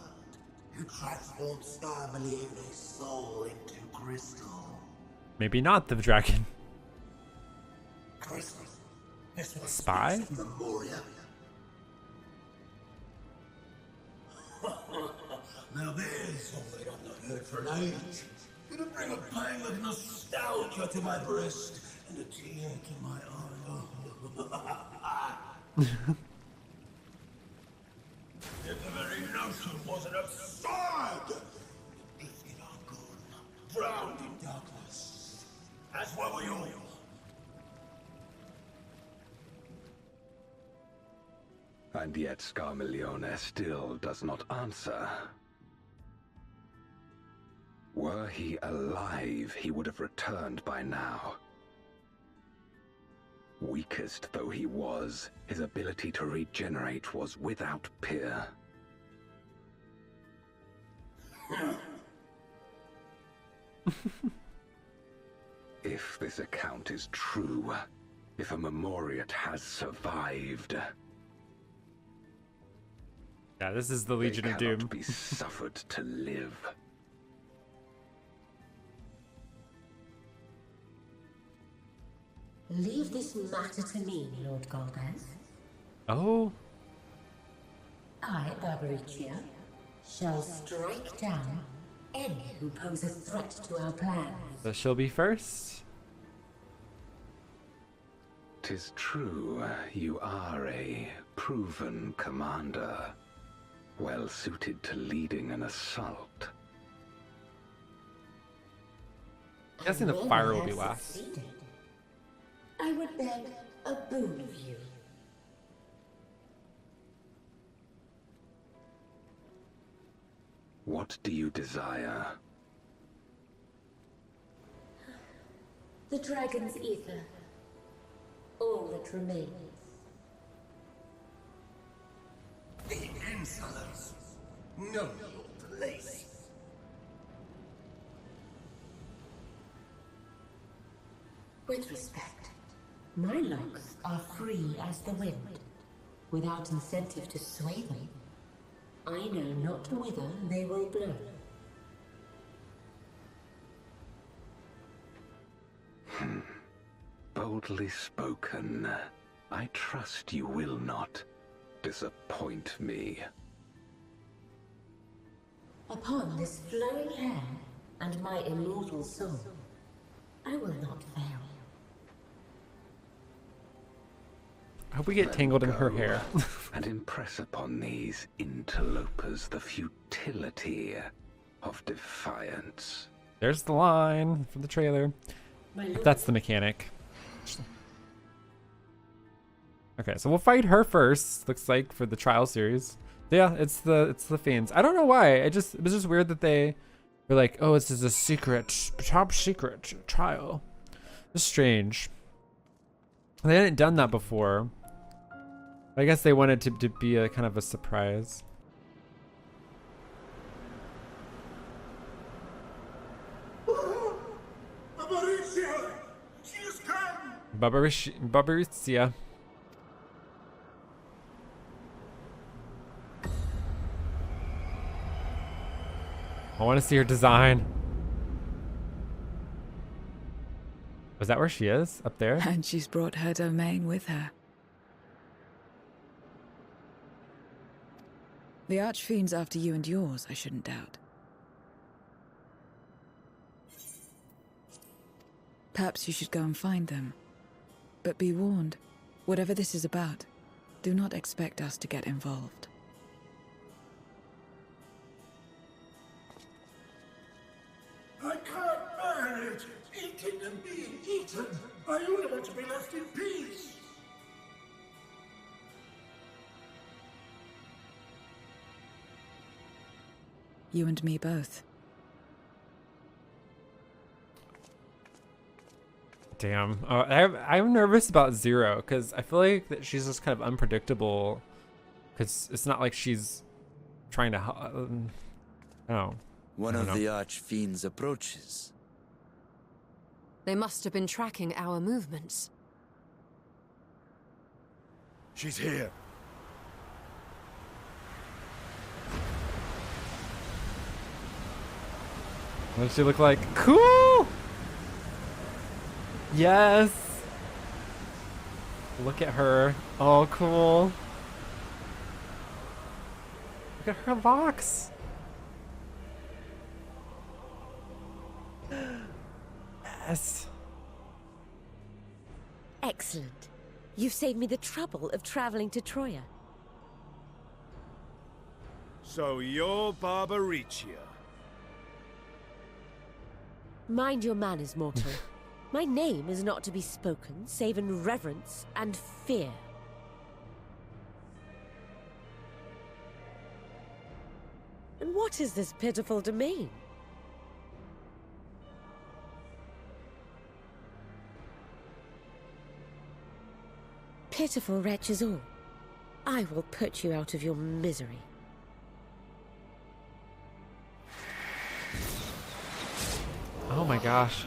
who transformed sCarmigliOOOnee's soul into crystal. Maybe not the dragon. Crystal. This was Spy? Memoria. Now there's something I've not heard for an age. It'll bring a pang of nostalgia to my breast and a tear to my eye. If the very notion wasn't absurd! Drifted our good, drowned in darkness. As were we all. And yet sCarmigliOOOneee still does not answer. Were he alive, he would have returned by now. Weakest though he was, his ability to regenerate was without peer. If this account is true, if a Memoriat has survived... Yeah, this is the Legion of Doom. Be suffered to live. Leave this matter to me, Lord Golbez. Oh. I, Barbaricia, shall strike down any who pose a threat to our plans. So she'll be first. 'Tis true, you are a proven commander, well suited to leading an assault. I'm guessing the fire will be last. Succeeded. I would beg a boon of you. What do you desire? The dragon's ether. All that remains. The insolence. Know your place. With respect, my locks are free as the wind, without incentive to sway them. I know not whither they will blow. Boldly spoken. I trust you will not disappoint me. Upon this flowing hair and my immortal soul, I will not fail. I hope we get tangled in her hair. And impress upon these interlopers the futility of defiance. There's the line from the trailer. That's the mechanic. Okay, so we'll fight her first. Looks like for the trial series. Yeah, it's the fiends. I don't know why. It was just weird that they were like, oh, this is a secret, top secret trial. It's strange. They hadn't done that before. I guess they wanted to be a kind of a surprise. Barbaricia! She has come! Barbaricia. I want to see her design. Was that where she is? Up there? And she's brought her domain with her. The Archfiend's after you and yours, I shouldn't doubt. Perhaps you should go and find them. But be warned, whatever this is about, do not expect us to get involved. I can't bear it! Eating and being eaten! I only want to be left in peace! You and me both. Damn. Oh, I'm nervous about Zero because I feel like that she's just kind of unpredictable. Because it's not like she's trying to. One of the Archfiend's approaches. They must have been tracking our movements. She's here. What does she look like? Cool! Yes! Look at her. Oh, cool. Look at her locks. Yes. Excellent. You've saved me the trouble of traveling to Troya. So you're Barbaricia. Mind your manners, mortal. My name is not to be spoken, save in reverence and fear. And what is this pitiful domain? Pitiful wretches all. I will put you out of your misery. Oh my gosh.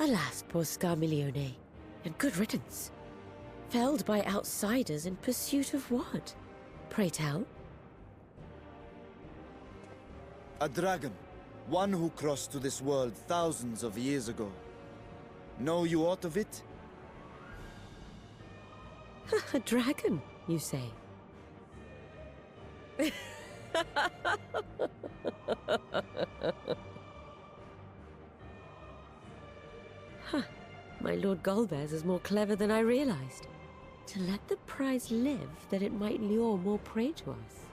Alas, poor sCarmigliOOOneee, and good riddance. Felled by outsiders in pursuit of what? Pray tell? A dragon. One who crossed to this world thousands of years ago. Know you aught of it? A dragon, you say? Huh. My Lord Golbears is more clever than I realized. To let the prize live, that it might lure more prey to us.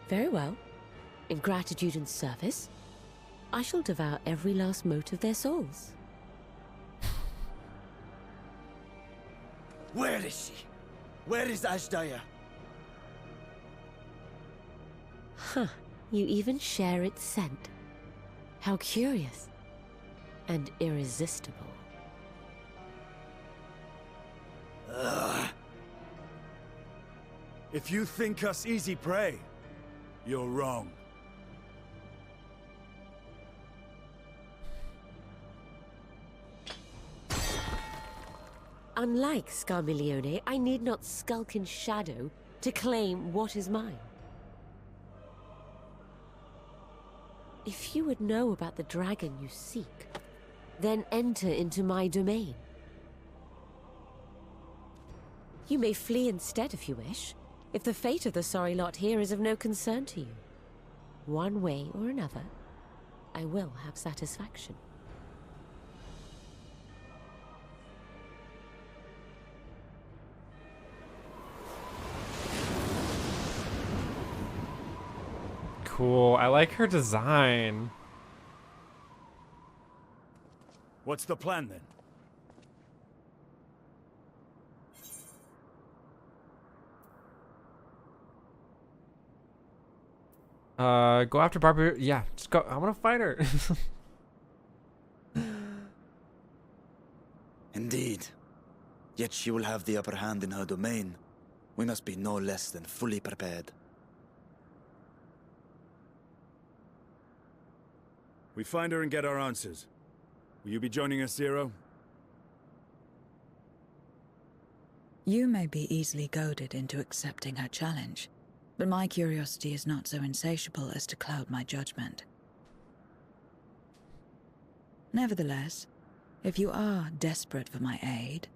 Very well. In gratitude and service, I shall devour every last mote of their souls. Where is she? Where is azdaja? Huh. You even share its scent. How curious. And irresistible. If you think us easy prey, you're wrong. Unlike sCarmigliOOOneee, I need not skulk in shadow to claim what is mine. If you would know about the dragon you seek, then enter into my domain. You may flee instead if you wish, if the fate of the sorry lot here is of no concern to you. One way or another, I will have satisfaction. Cool. I like her design. What's the plan then? Go after Barbara. Yeah, just go. I want to fight her. Indeed. Yet she will have the upper hand in her domain. We must be no less than fully prepared. We find her and get our answers. Will you be joining us, Zero? You may be easily goaded into accepting her challenge, but my curiosity is not so insatiable as to cloud my judgment. Nevertheless, if you are desperate for my aid,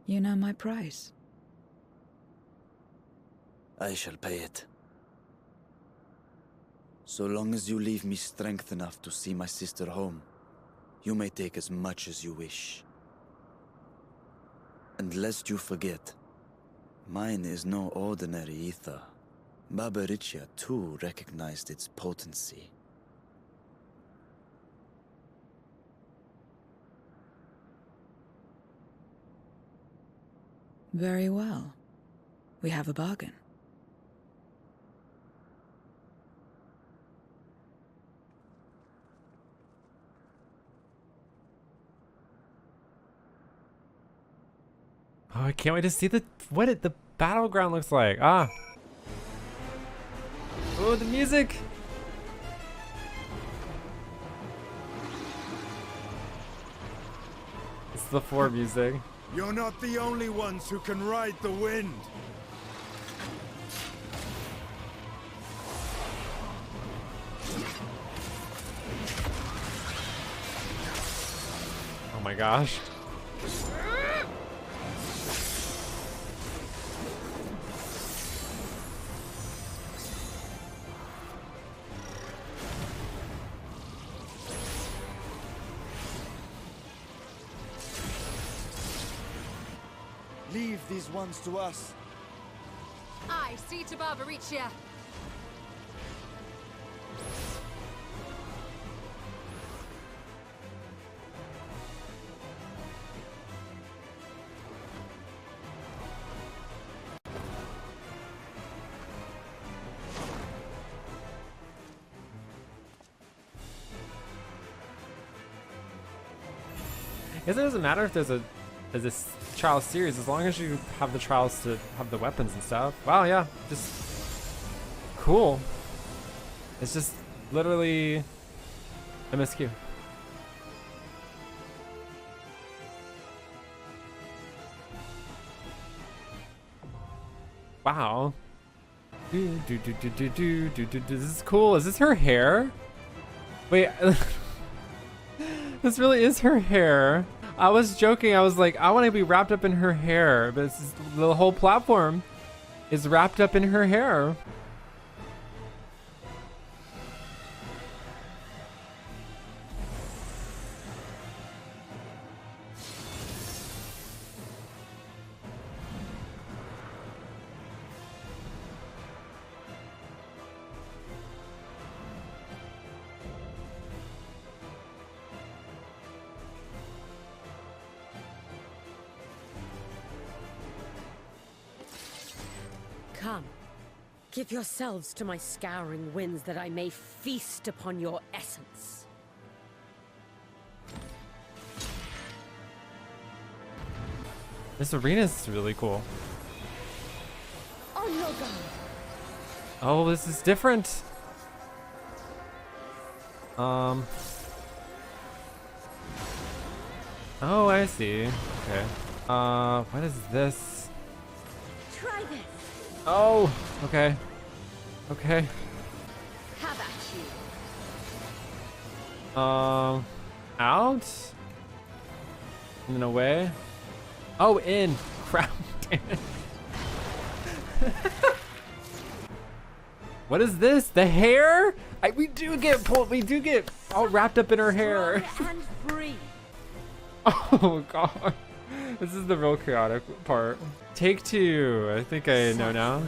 you know my price. I shall pay it. So long as you leave me strength enough to see my sister home, you may take as much as you wish. And lest you forget, mine is no ordinary ether. Barbariccia too recognized its potency. Very well. We have a bargain. Oh, I can't wait to see the battleground looks like. Ah. Oh, the music. It's the 4 music. You're not the only ones who can ride the wind. Oh my gosh. Leave these ones to us. I see to Barbariccia. I guess it doesn't matter if there's this trial series as long as you have the trials to have the weapons and stuff. Wow, yeah, just cool. It's just literally MSQ. Wow. This is cool. Is this her hair? Wait. This really is her hair. I was joking. I was like, I want to be wrapped up in her hair, but the whole platform is wrapped up in her hair. Come, give yourselves to my scouring winds that I may feast upon your essence. This arena is really cool. On your guard. Oh, this is different. Oh, I see. Okay. What is this? Try this. Oh, okay. Okay. Have at you. Out? And then away? Oh, in. Crap. Damn it. What is this? The hair? We do get pulled. We do get all wrapped up in her hair. And free. Oh, God. This is the real chaotic part. Take two. I think I know now.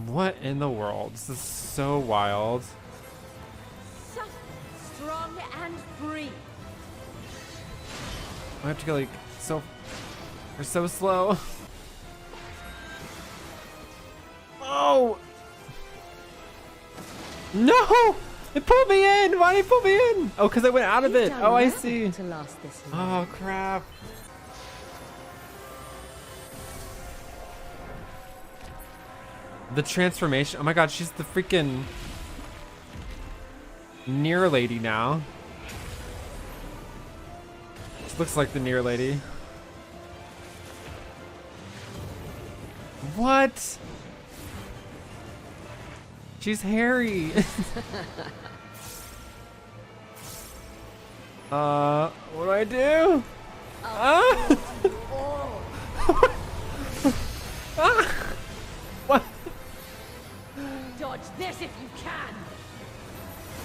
What in the world? This is so wild. Strong and free. I have to go like so. They're so slow. Oh! No! It pulled me in! Why did it pull me in? Oh, because I went out of it. Oh, I see. To last this long. Oh, crap. The transformation. Oh my god, she's the freaking Near lady now. This looks like the Near lady. What? She's hairy. What do I do? Ah! Ah! What? Dodge this if you can.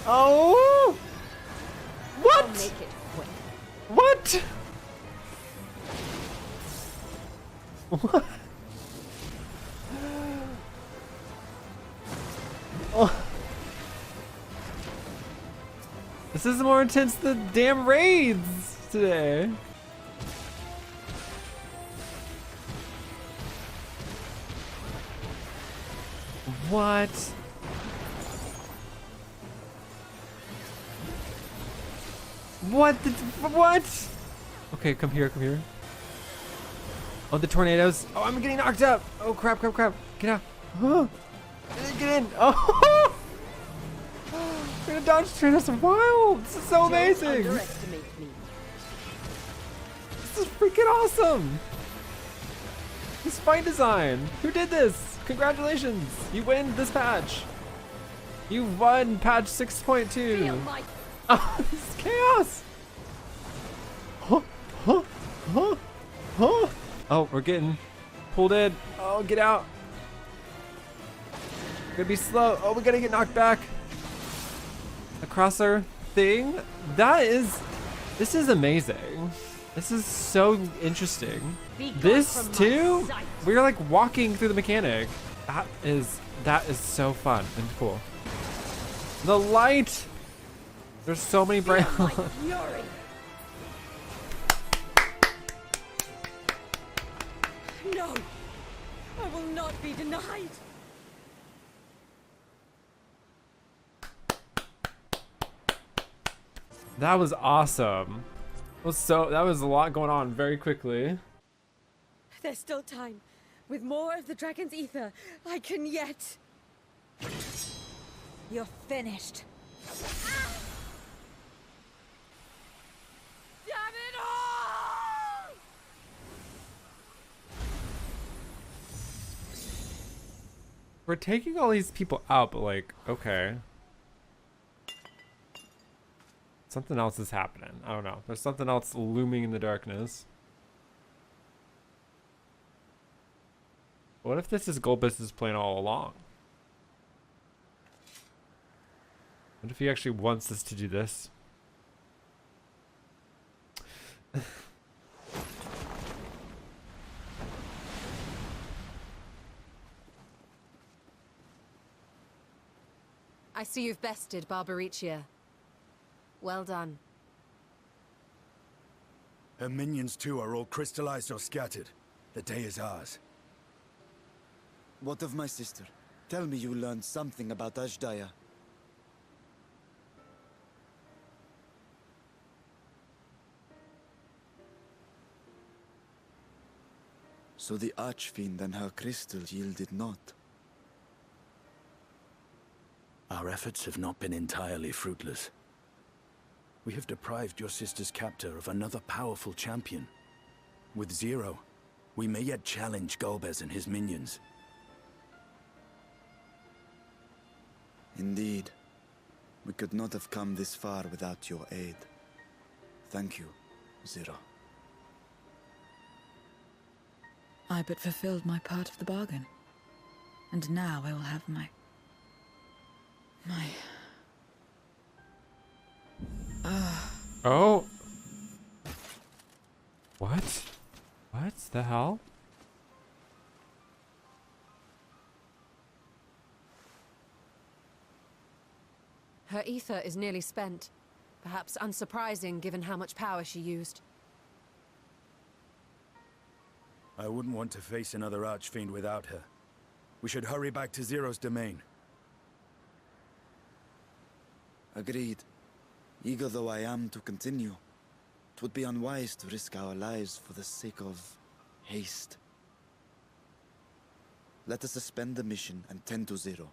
Oh! What? I'll make it quick. What? What? Oh. This is more intense than damn raids today. What? What? What? Okay, come here, come here. Oh, the tornadoes. Oh, I'm getting knocked up. Oh, crap, crap, crap. Get out. Oh. Get in. Oh. We're gonna dodge tornadoes are wild. This is so amazing. Underestimate me. This is freaking awesome. This fight design. Who did this? Congratulations. You win this patch. You won patch 6.2. Oh, this is chaos. Huh, huh, huh, huh. Oh, we're getting pulled in. Oh, get out. Gonna be slow. Oh, we gotta get knocked back. Across our thing. This is amazing. This is so interesting. This too? We're like walking through the mechanic. That is so fun and cool. The light. There's so many bright. No, I will not be denied. That was awesome. That was a lot going on very quickly. There's still time. With more of the dragon's ether, I can yet. You're finished. Ah! We're taking all these people out, but like, okay. Something else is happening. I don't know. There's something else looming in the darkness. What if this is Golbez's plan all along? What if he actually wants us to do this? I see you've bested Barbaricia. Well done. Her minions too are all crystallized or scattered. The day is ours. What of my sister? Tell me you learned something about Azdaja. So the Archfiend and her crystal yielded not. Our efforts have not been entirely fruitless. We have deprived your sister's captor of another powerful champion. With Zero, we may yet challenge Golbez and his minions. Indeed. We could not have come this far without your aid. Thank you, Zero. I but fulfilled my part of the bargain. And now I will have my... Oh. What? What the hell? Her ether is nearly spent. Perhaps unsurprising given how much power she used. I wouldn't want to face another Archfiend without her. We should hurry back to Zero's domain. Agreed. Eager though I am to continue, it would be unwise to risk our lives for the sake of haste. Let us suspend the mission and tend to Zero.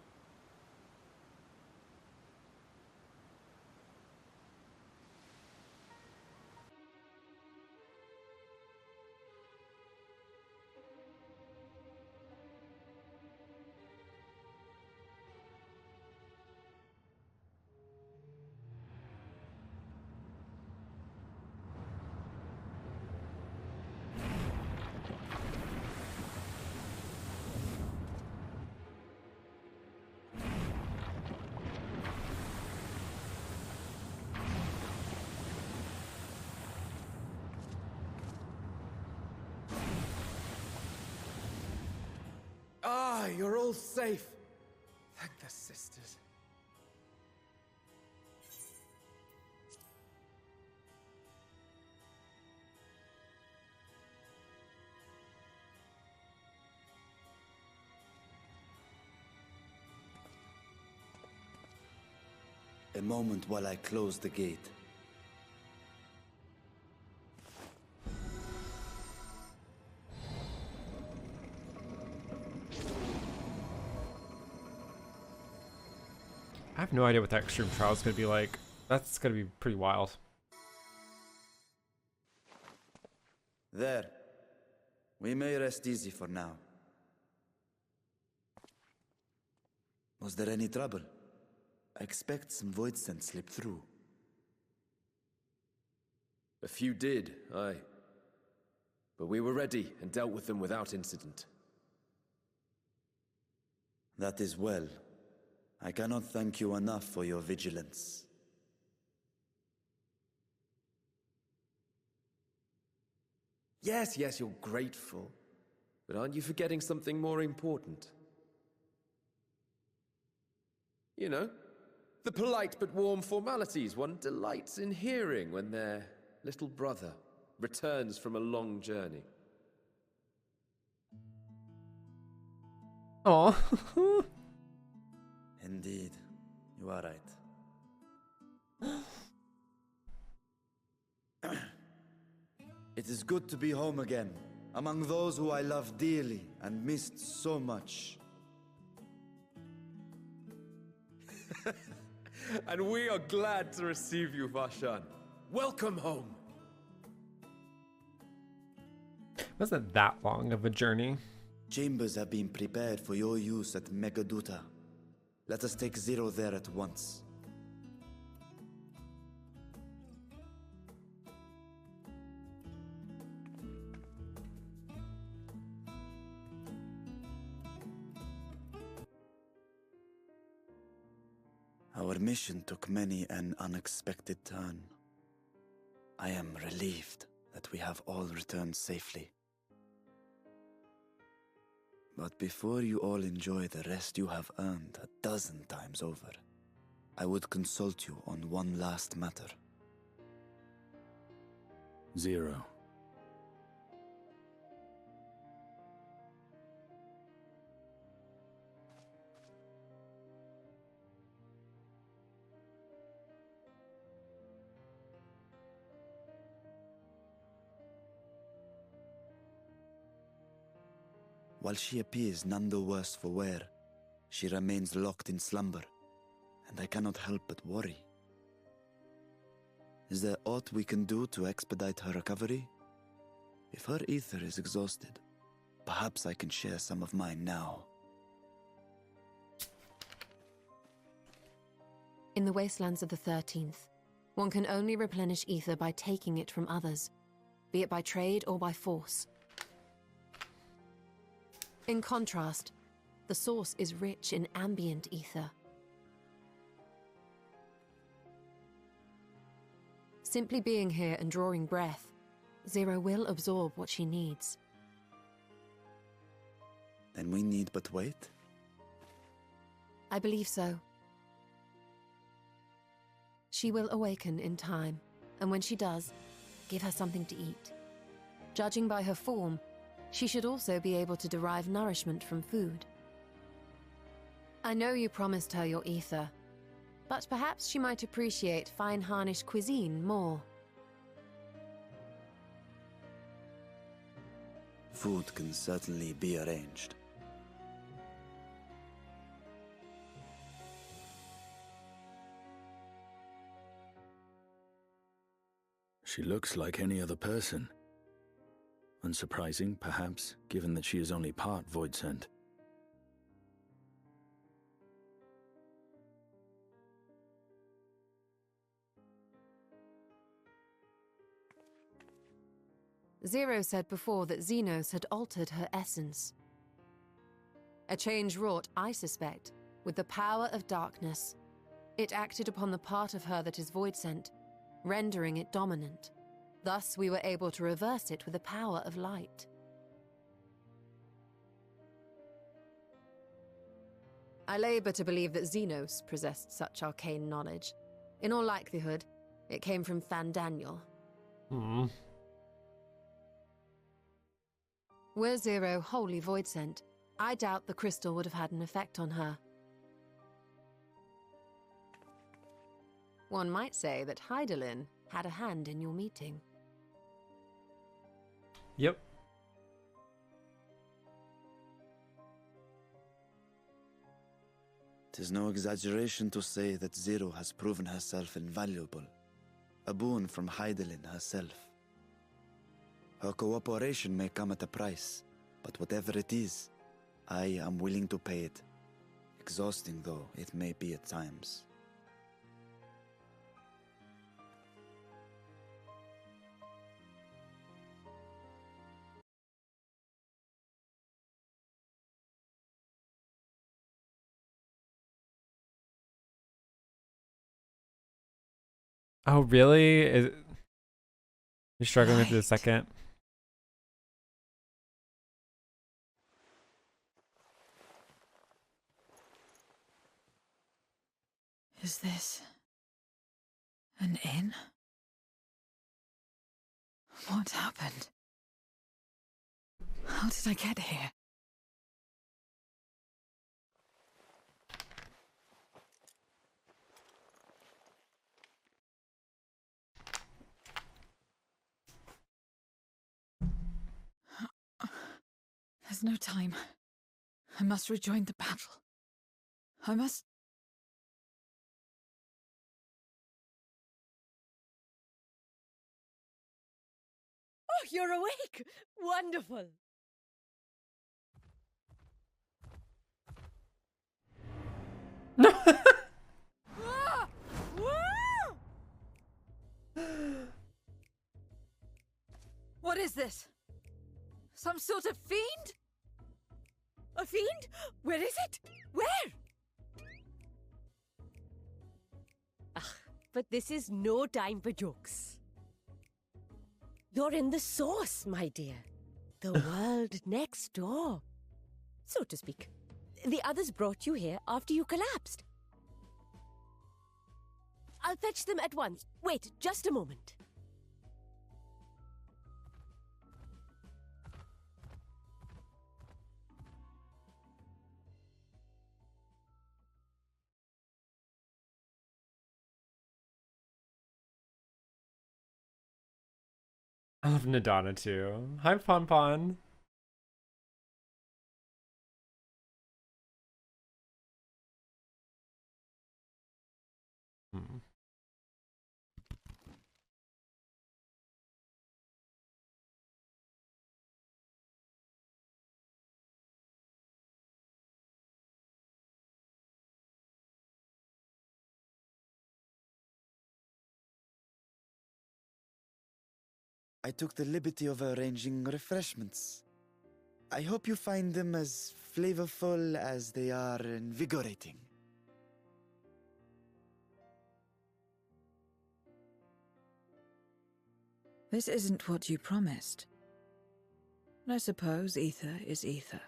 Ah, you're all safe. Thank the sisters. A moment while I close the gate. I have no idea what that extreme trial is going to be like. That's going to be pretty wild. There. We may rest easy for now. Was there any trouble? I expect some void scent slipped through. A few did, aye. But we were ready and dealt with them without incident. That is well. I cannot thank you enough for your vigilance. Yes, you're grateful. But aren't you forgetting something more important? You know, the polite but warm formalities one delights in hearing when their little brother returns from a long journey. Oh. Indeed, you are right. It is good to be home again, among those who I love dearly and missed so much. And we are glad to receive you, Varshan. Welcome home. Wasn't that long of a journey. Chambers have been prepared for your use at Megaduta. Let us take Zero there at once. Our mission took many an unexpected turn. I am relieved that we have all returned safely. But before you all enjoy the rest you have earned 12 times over, I would consult you on one last matter. Zero. While she appears none the worse for wear, she remains locked in slumber, and I cannot help but worry. Is there aught we can do to expedite her recovery? If her ether is exhausted, perhaps I can share some of mine now. In the wastelands of the 13th, one can only replenish ether by taking it from others, be it by trade or by force. In contrast, the source is rich in ambient ether. Simply being here and drawing breath, Zero will absorb what she needs. Then we need but wait? I believe so. She will awaken in time, and when she does, give her something to eat. Judging by her form, she should also be able to derive nourishment from food. I know you promised her your ether, but perhaps she might appreciate fine harnish cuisine more. Food can certainly be arranged. She looks like any other person. Unsurprising, perhaps, given that she is only part void-sent. Zero said before that Xenos had altered her essence. A change wrought, I suspect, with the power of darkness. It acted upon the part of her that is void-sent, rendering it dominant. Thus we were able to reverse it with the power of light. I labor to believe that Xenos possessed such arcane knowledge. In all likelihood, it came from Fandaniel. Were Zero wholly void-sent, I doubt the crystal would have had an effect on her. One might say that Hydaelyn had a hand in your meeting. Yep. Tis no exaggeration to say that Zero has proven herself invaluable. A boon from Hydaelyn herself. Her cooperation may come at a price, but whatever it is, I am willing to pay it. Exhausting though it may be at times. Oh, really? You're struggling with the second? Is this an inn? What happened? How did I get here? There's no time. I must rejoin the battle. I must... Oh, you're awake! Wonderful! What is this? Some sort of fiend? A fiend? Where is it? Where? But this is no time for jokes. You're in the source, my dear. The world next door, so to speak. The others brought you here after you collapsed. I'll fetch them at once. Wait, just a moment. I love Nadana too. Hi, Pon Pon. I took the liberty of arranging refreshments. I hope you find them as flavorful as they are invigorating. This isn't what you promised. I suppose ether is ether.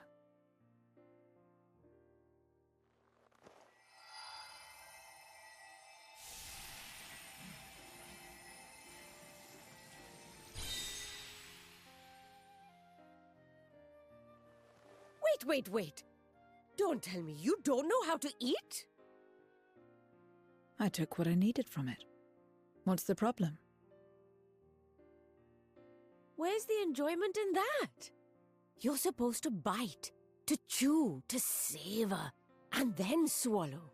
Wait. Don't tell me you don't know how to eat? I took what I needed from it. What's the problem? Where's the enjoyment in that? You're supposed to bite, to chew, to savor, and then swallow.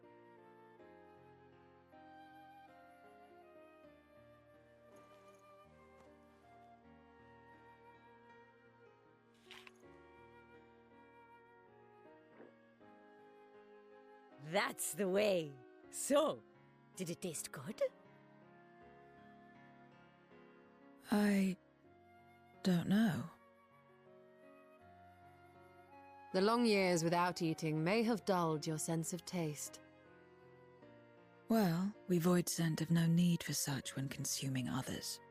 That's the way. So, did it taste good? I don't know. The long years without eating may have dulled your sense of taste. Well, we Voidsent have no need for such when consuming others.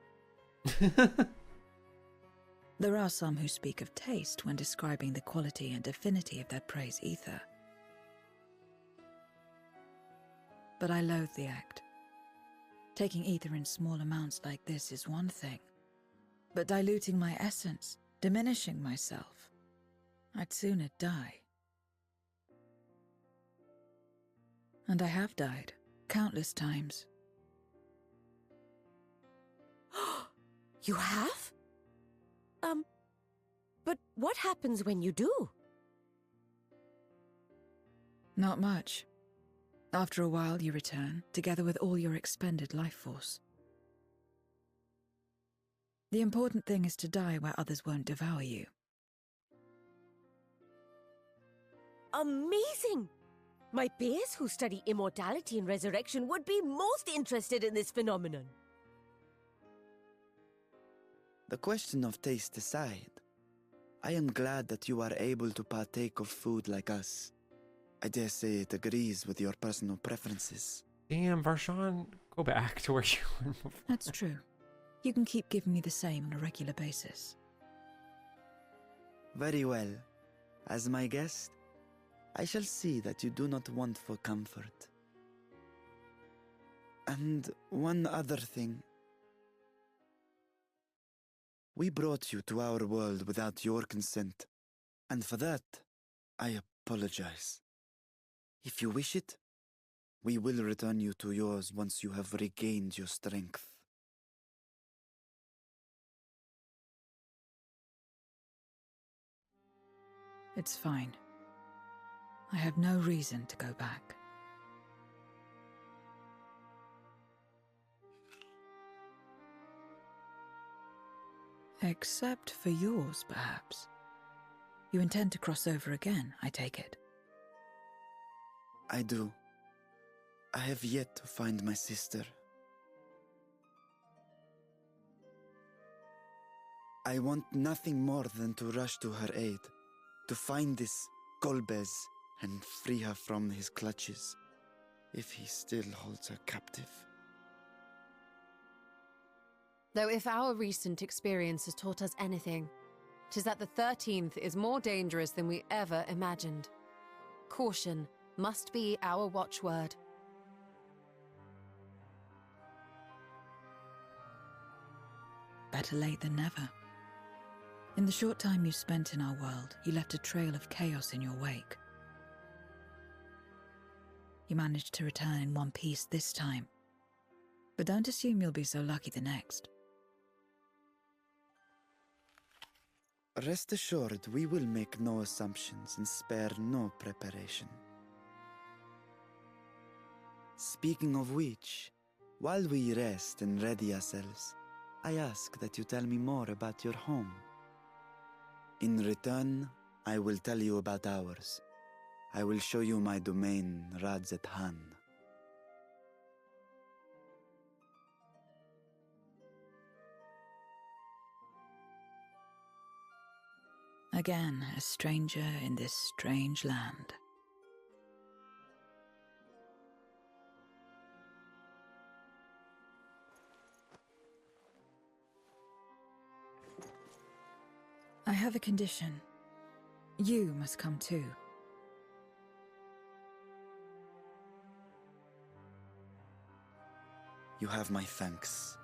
There are some who speak of taste when describing the quality and affinity of their prey's ether. But I loathe the act. Taking ether in small amounts like this is one thing, but diluting my essence, diminishing myself, I'd sooner die. And I have died, countless times. You have? But what happens when you do? Not much. After a while, you return, together with all your expended life force. The important thing is to die where others won't devour you. Amazing! My peers who study immortality and resurrection would be most interested in this phenomenon. The question of taste aside, I am glad that you are able to partake of food like us. I dare say it agrees with your personal preferences. Damn, Varshan, go back to where you were before. That's true. You can keep giving me the same on a regular basis. Very well. As my guest, I shall see that you do not want for comfort. And one other thing. We brought you to our world without your consent, and for that, I apologize. If you wish it, we will return you to yours once you have regained your strength. It's fine. I have no reason to go back. Except for yours, perhaps. You intend to cross over again, I take it. I do. I have yet to find my sister. I want nothing more than to rush to her aid, to find this Golbez and free her from his clutches, if he still holds her captive. Though if our recent experience has taught us anything, 'tis that the 13th is more dangerous than we ever imagined. Caution must be our watchword. Better late than never. In the short time you spent in our world, you left a trail of chaos in your wake. You managed to return in one piece this time, but don't assume you'll be so lucky the next. Rest assured, we will make no assumptions and spare no preparation. Speaking of which, while we rest and ready ourselves, I ask that you tell me more about your home. In return, I will tell you about ours. I will show you my domain, Radzatan. Again, a stranger in this strange land. I have a condition. You must come too. You have my thanks.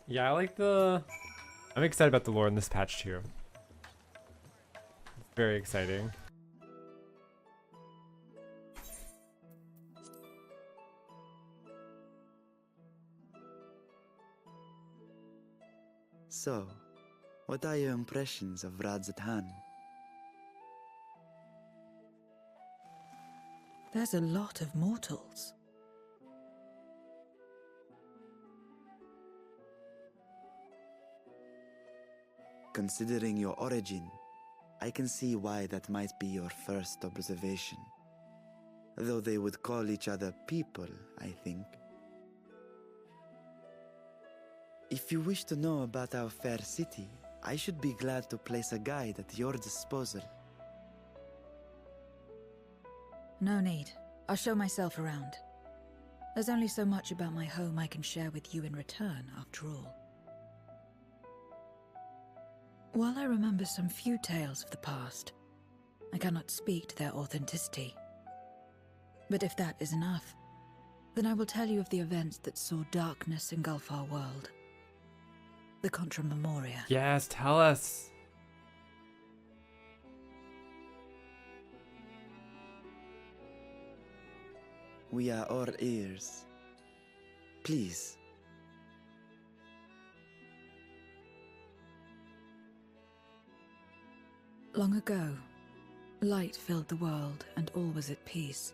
Yeah, I'm excited about the lore in this patch too. It's very exciting. So, what are your impressions of Radzatan? There's a lot of mortals. Considering your origin, I can see why that might be your first observation. Though they would call each other people, I think. If you wish to know about our fair city, I should be glad to place a guide at your disposal. No need. I'll show myself around. There's only so much about my home I can share with you in return, after all. While I remember some few tales of the past, I cannot speak to their authenticity. But if that is enough, then I will tell you of the events that saw darkness engulf our world. The Contra Memoria. Yes, tell us. We are all ears. Please. Long ago, light filled the world and all was at peace.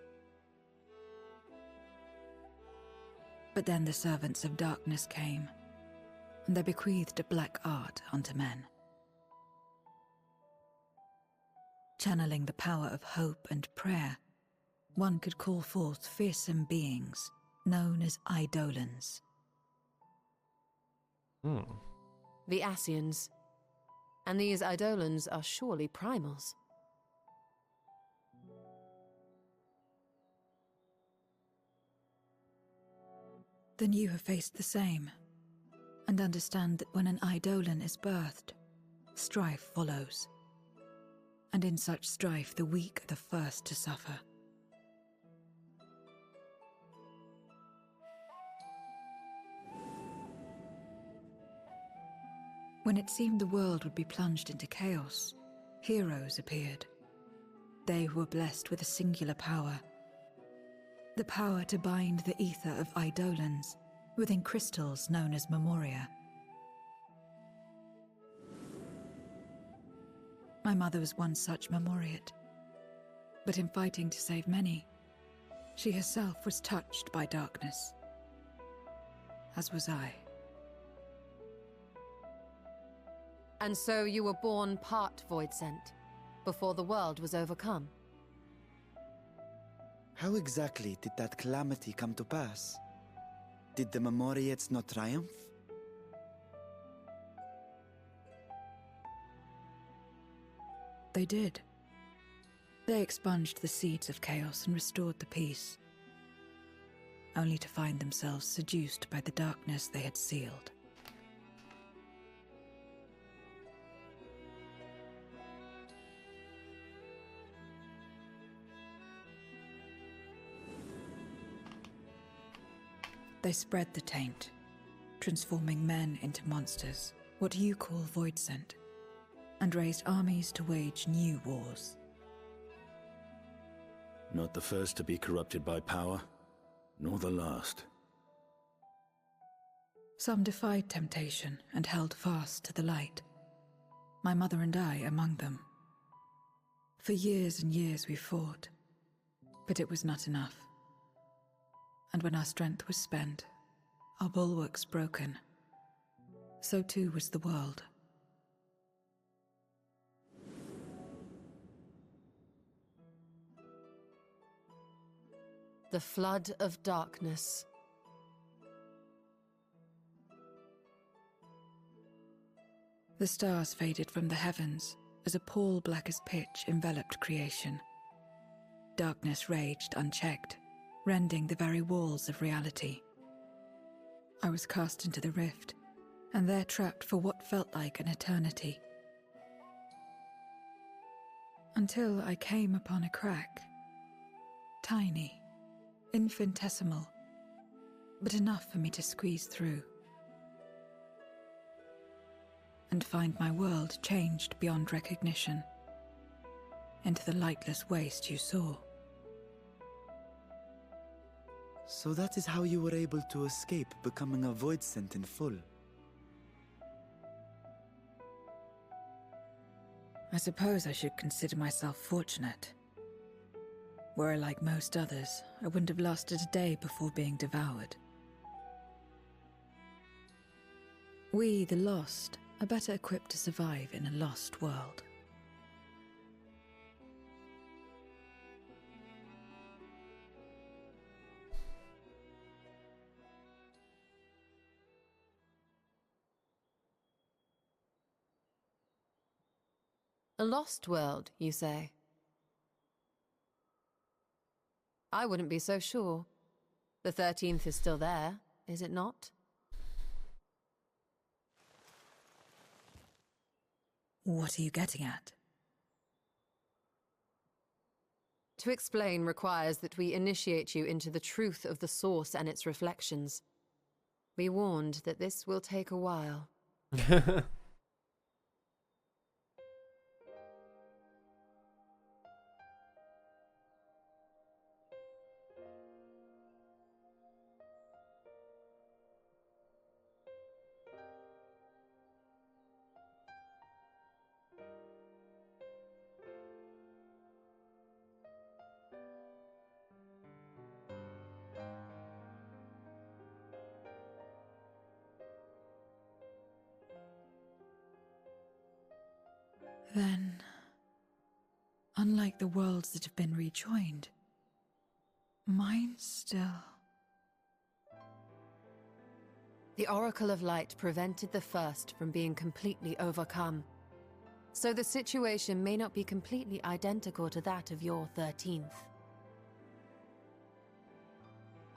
But then the servants of darkness came, and they bequeathed a black art unto men. Channeling the power of hope and prayer, one could call forth fearsome beings known as Eidolons. The Ascians. And these Eidolons are surely primals. Then you have faced the same, and understand that when an Eidolon is birthed, strife follows. And in such strife, the weak are the first to suffer. When it seemed the world would be plunged into chaos, heroes appeared. They who were blessed with a singular power. The power to bind the ether of Eidolons within crystals known as Memoria. My mother was one such Memoriate. But in fighting to save many, she herself was touched by darkness. As was I. And so you were born part Void Sent, before the world was overcome. How exactly did that calamity come to pass? Did the Memoriates not triumph? They did. They expunged the seeds of chaos and restored the peace, only to find themselves seduced by the darkness they had sealed. They spread the taint, transforming men into monsters, what you call Void Sent, and raised armies to wage new wars. Not the first to be corrupted by power, nor the last. Some defied temptation and held fast to the light. My mother and I among them. For years and years we fought, but it was not enough. And when our strength was spent, our bulwarks broken, so too was the world. The flood of darkness. The stars faded from the heavens as a pall black as pitch enveloped creation. Darkness raged unchecked, rending the very walls of reality. I was cast into the rift, and there trapped for what felt like an eternity. Until I came upon a crack. Tiny, infinitesimal, but enough for me to squeeze through. And find my world changed beyond recognition, into the lightless waste you saw. So that is how you were able to escape becoming a Void Sent in full. I suppose I should consider myself fortunate. Were I like most others, I wouldn't have lasted a day before being devoured. We, the lost, are better equipped to survive in a lost world. A lost world, you say? I wouldn't be so sure. The 13th is still there, is it not? What are you getting at? To explain requires that we initiate you into the truth of the source and its reflections. Be warned that this will take a while. Then, unlike the worlds that have been rejoined, mine still... The Oracle of Light prevented the first from being completely overcome. So the situation may not be completely identical to that of your 13th.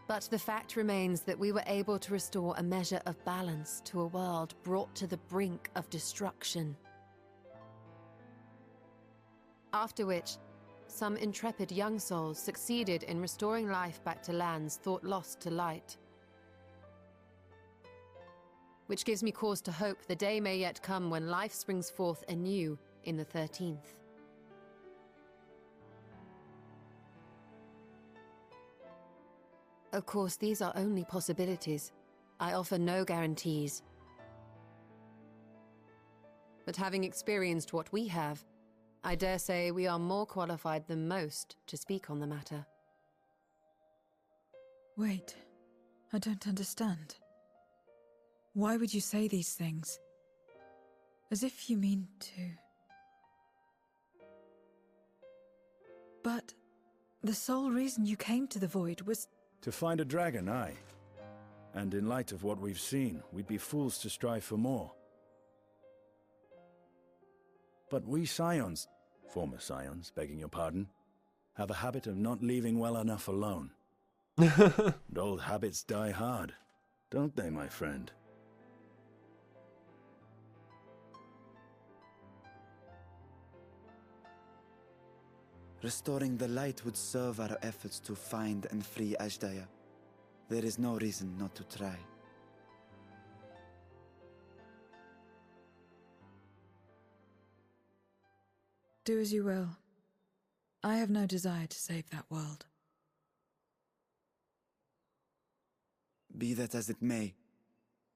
But the fact remains that we were able to restore a measure of balance to a world brought to the brink of destruction. After which, some intrepid young souls succeeded in restoring life back to lands thought lost to light. Which gives me cause to hope the day may yet come when life springs forth anew in the 13th. Of course, these are only possibilities. I offer no guarantees. But having experienced what we have, I dare say we are more qualified than most to speak on the matter. Wait, I don't understand. Why would you say these things? As if you mean to. But the sole reason you came to the Void was... To find a dragon, aye. And in light of what we've seen, we'd be fools to strive for more. But we Scions, former Scions, begging your pardon, have a habit of not leaving well enough alone. And old habits die hard, don't they, my friend? Restoring the light would serve our efforts to find and free Azdaja. There is no reason not to try. Do as you will. I have no desire to save that world. Be that as it may,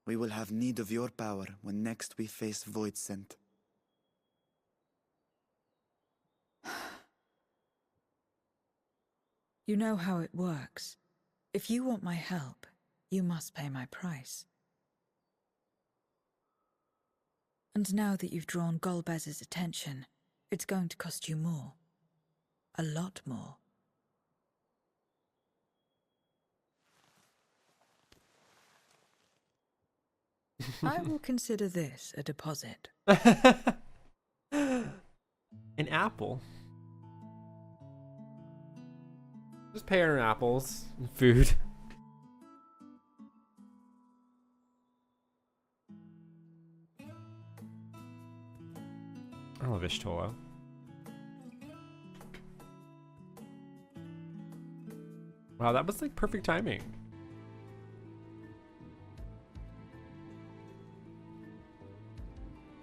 we will have need of your power when next we face Voidsent. You know how it works. If you want my help, you must pay my price. And now that you've drawn Golbez's attention, it's going to cost you more. A lot more. I will consider this a deposit. An apple. Just pay her in apples and food. I love Ishtola. Wow, that was like perfect timing.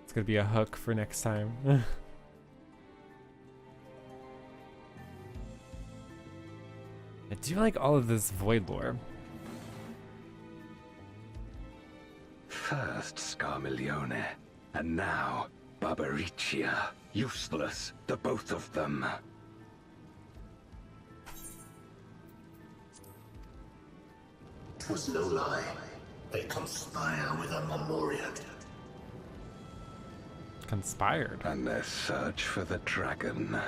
It's gonna be a hook for next time. I do like all of this void lore. First sCarmigliOOOneee, and now Barbaricia. Useless, the both of them. 'Twas no lie. They conspire with a Memoriat. Conspired. And their search for the dragon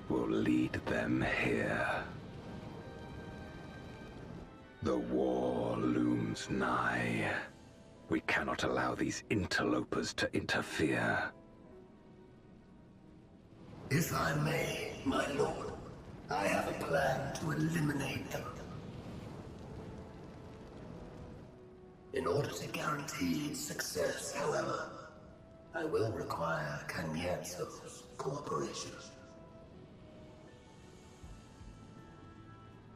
will lead them here. The war looms nigh. We cannot allow these interlopers to interfere. If I may, my lord, I have a plan to eliminate them. In order to guarantee its success, however, I will require Cagnazzo's cooperation.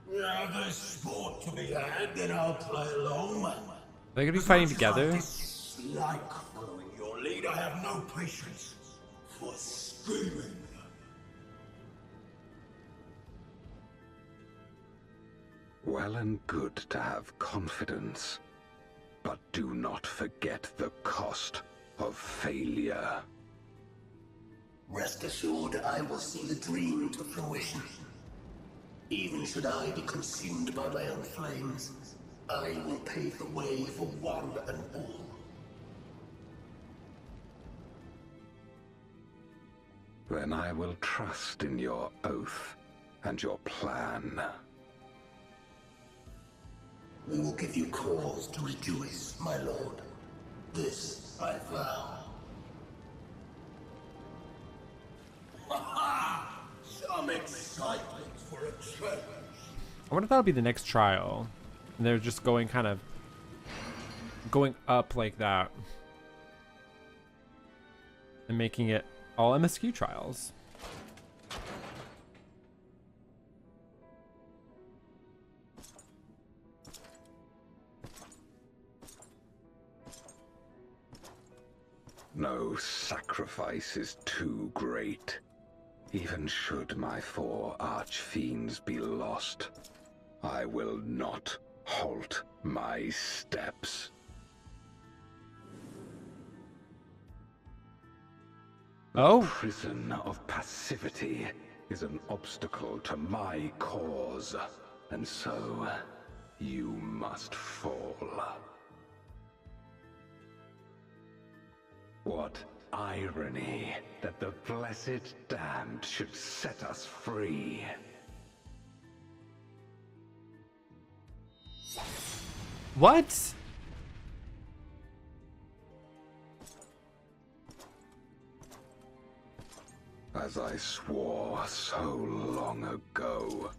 Now there's sport to be had, then I'll play along. They're gonna be fighting together. Like following your lead, I have no patience for screaming. Well and good to have confidence, but do not forget the cost of failure. Rest assured, I will see the dream to fruition. Even should I be consumed by my own flames, I will pave the way for one and all. Then I will trust in your oath and your plan. We will give you cause to rejoice, my lord. This I vow. Some excitement for a challenge. I wonder if that'll be the next trial. And they're just going kind of going up like that. And making it all MSQ trials. No sacrifice is too great. Even should my 4 archfiends be lost, I will not halt my steps. Oh. The prison of passivity is an obstacle to my cause, and so you must fall. What irony that the blessed damned should set us free. What? As I swore so long ago.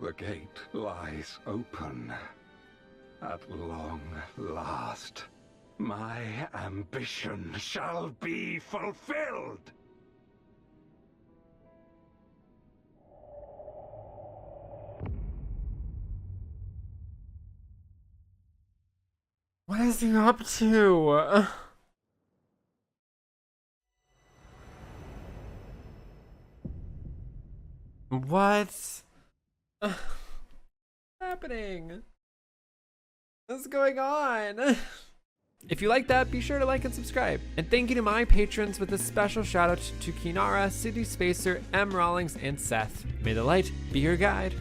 The gate lies open. At long last, my ambition shall be fulfilled! What is he up to? What's happening? What's going on? If you like that, be sure to like and subscribe. And thank you to my patrons with a special shout out to Kinara, City Spacer, M. Rawlings, and Seth. May the light be your guide.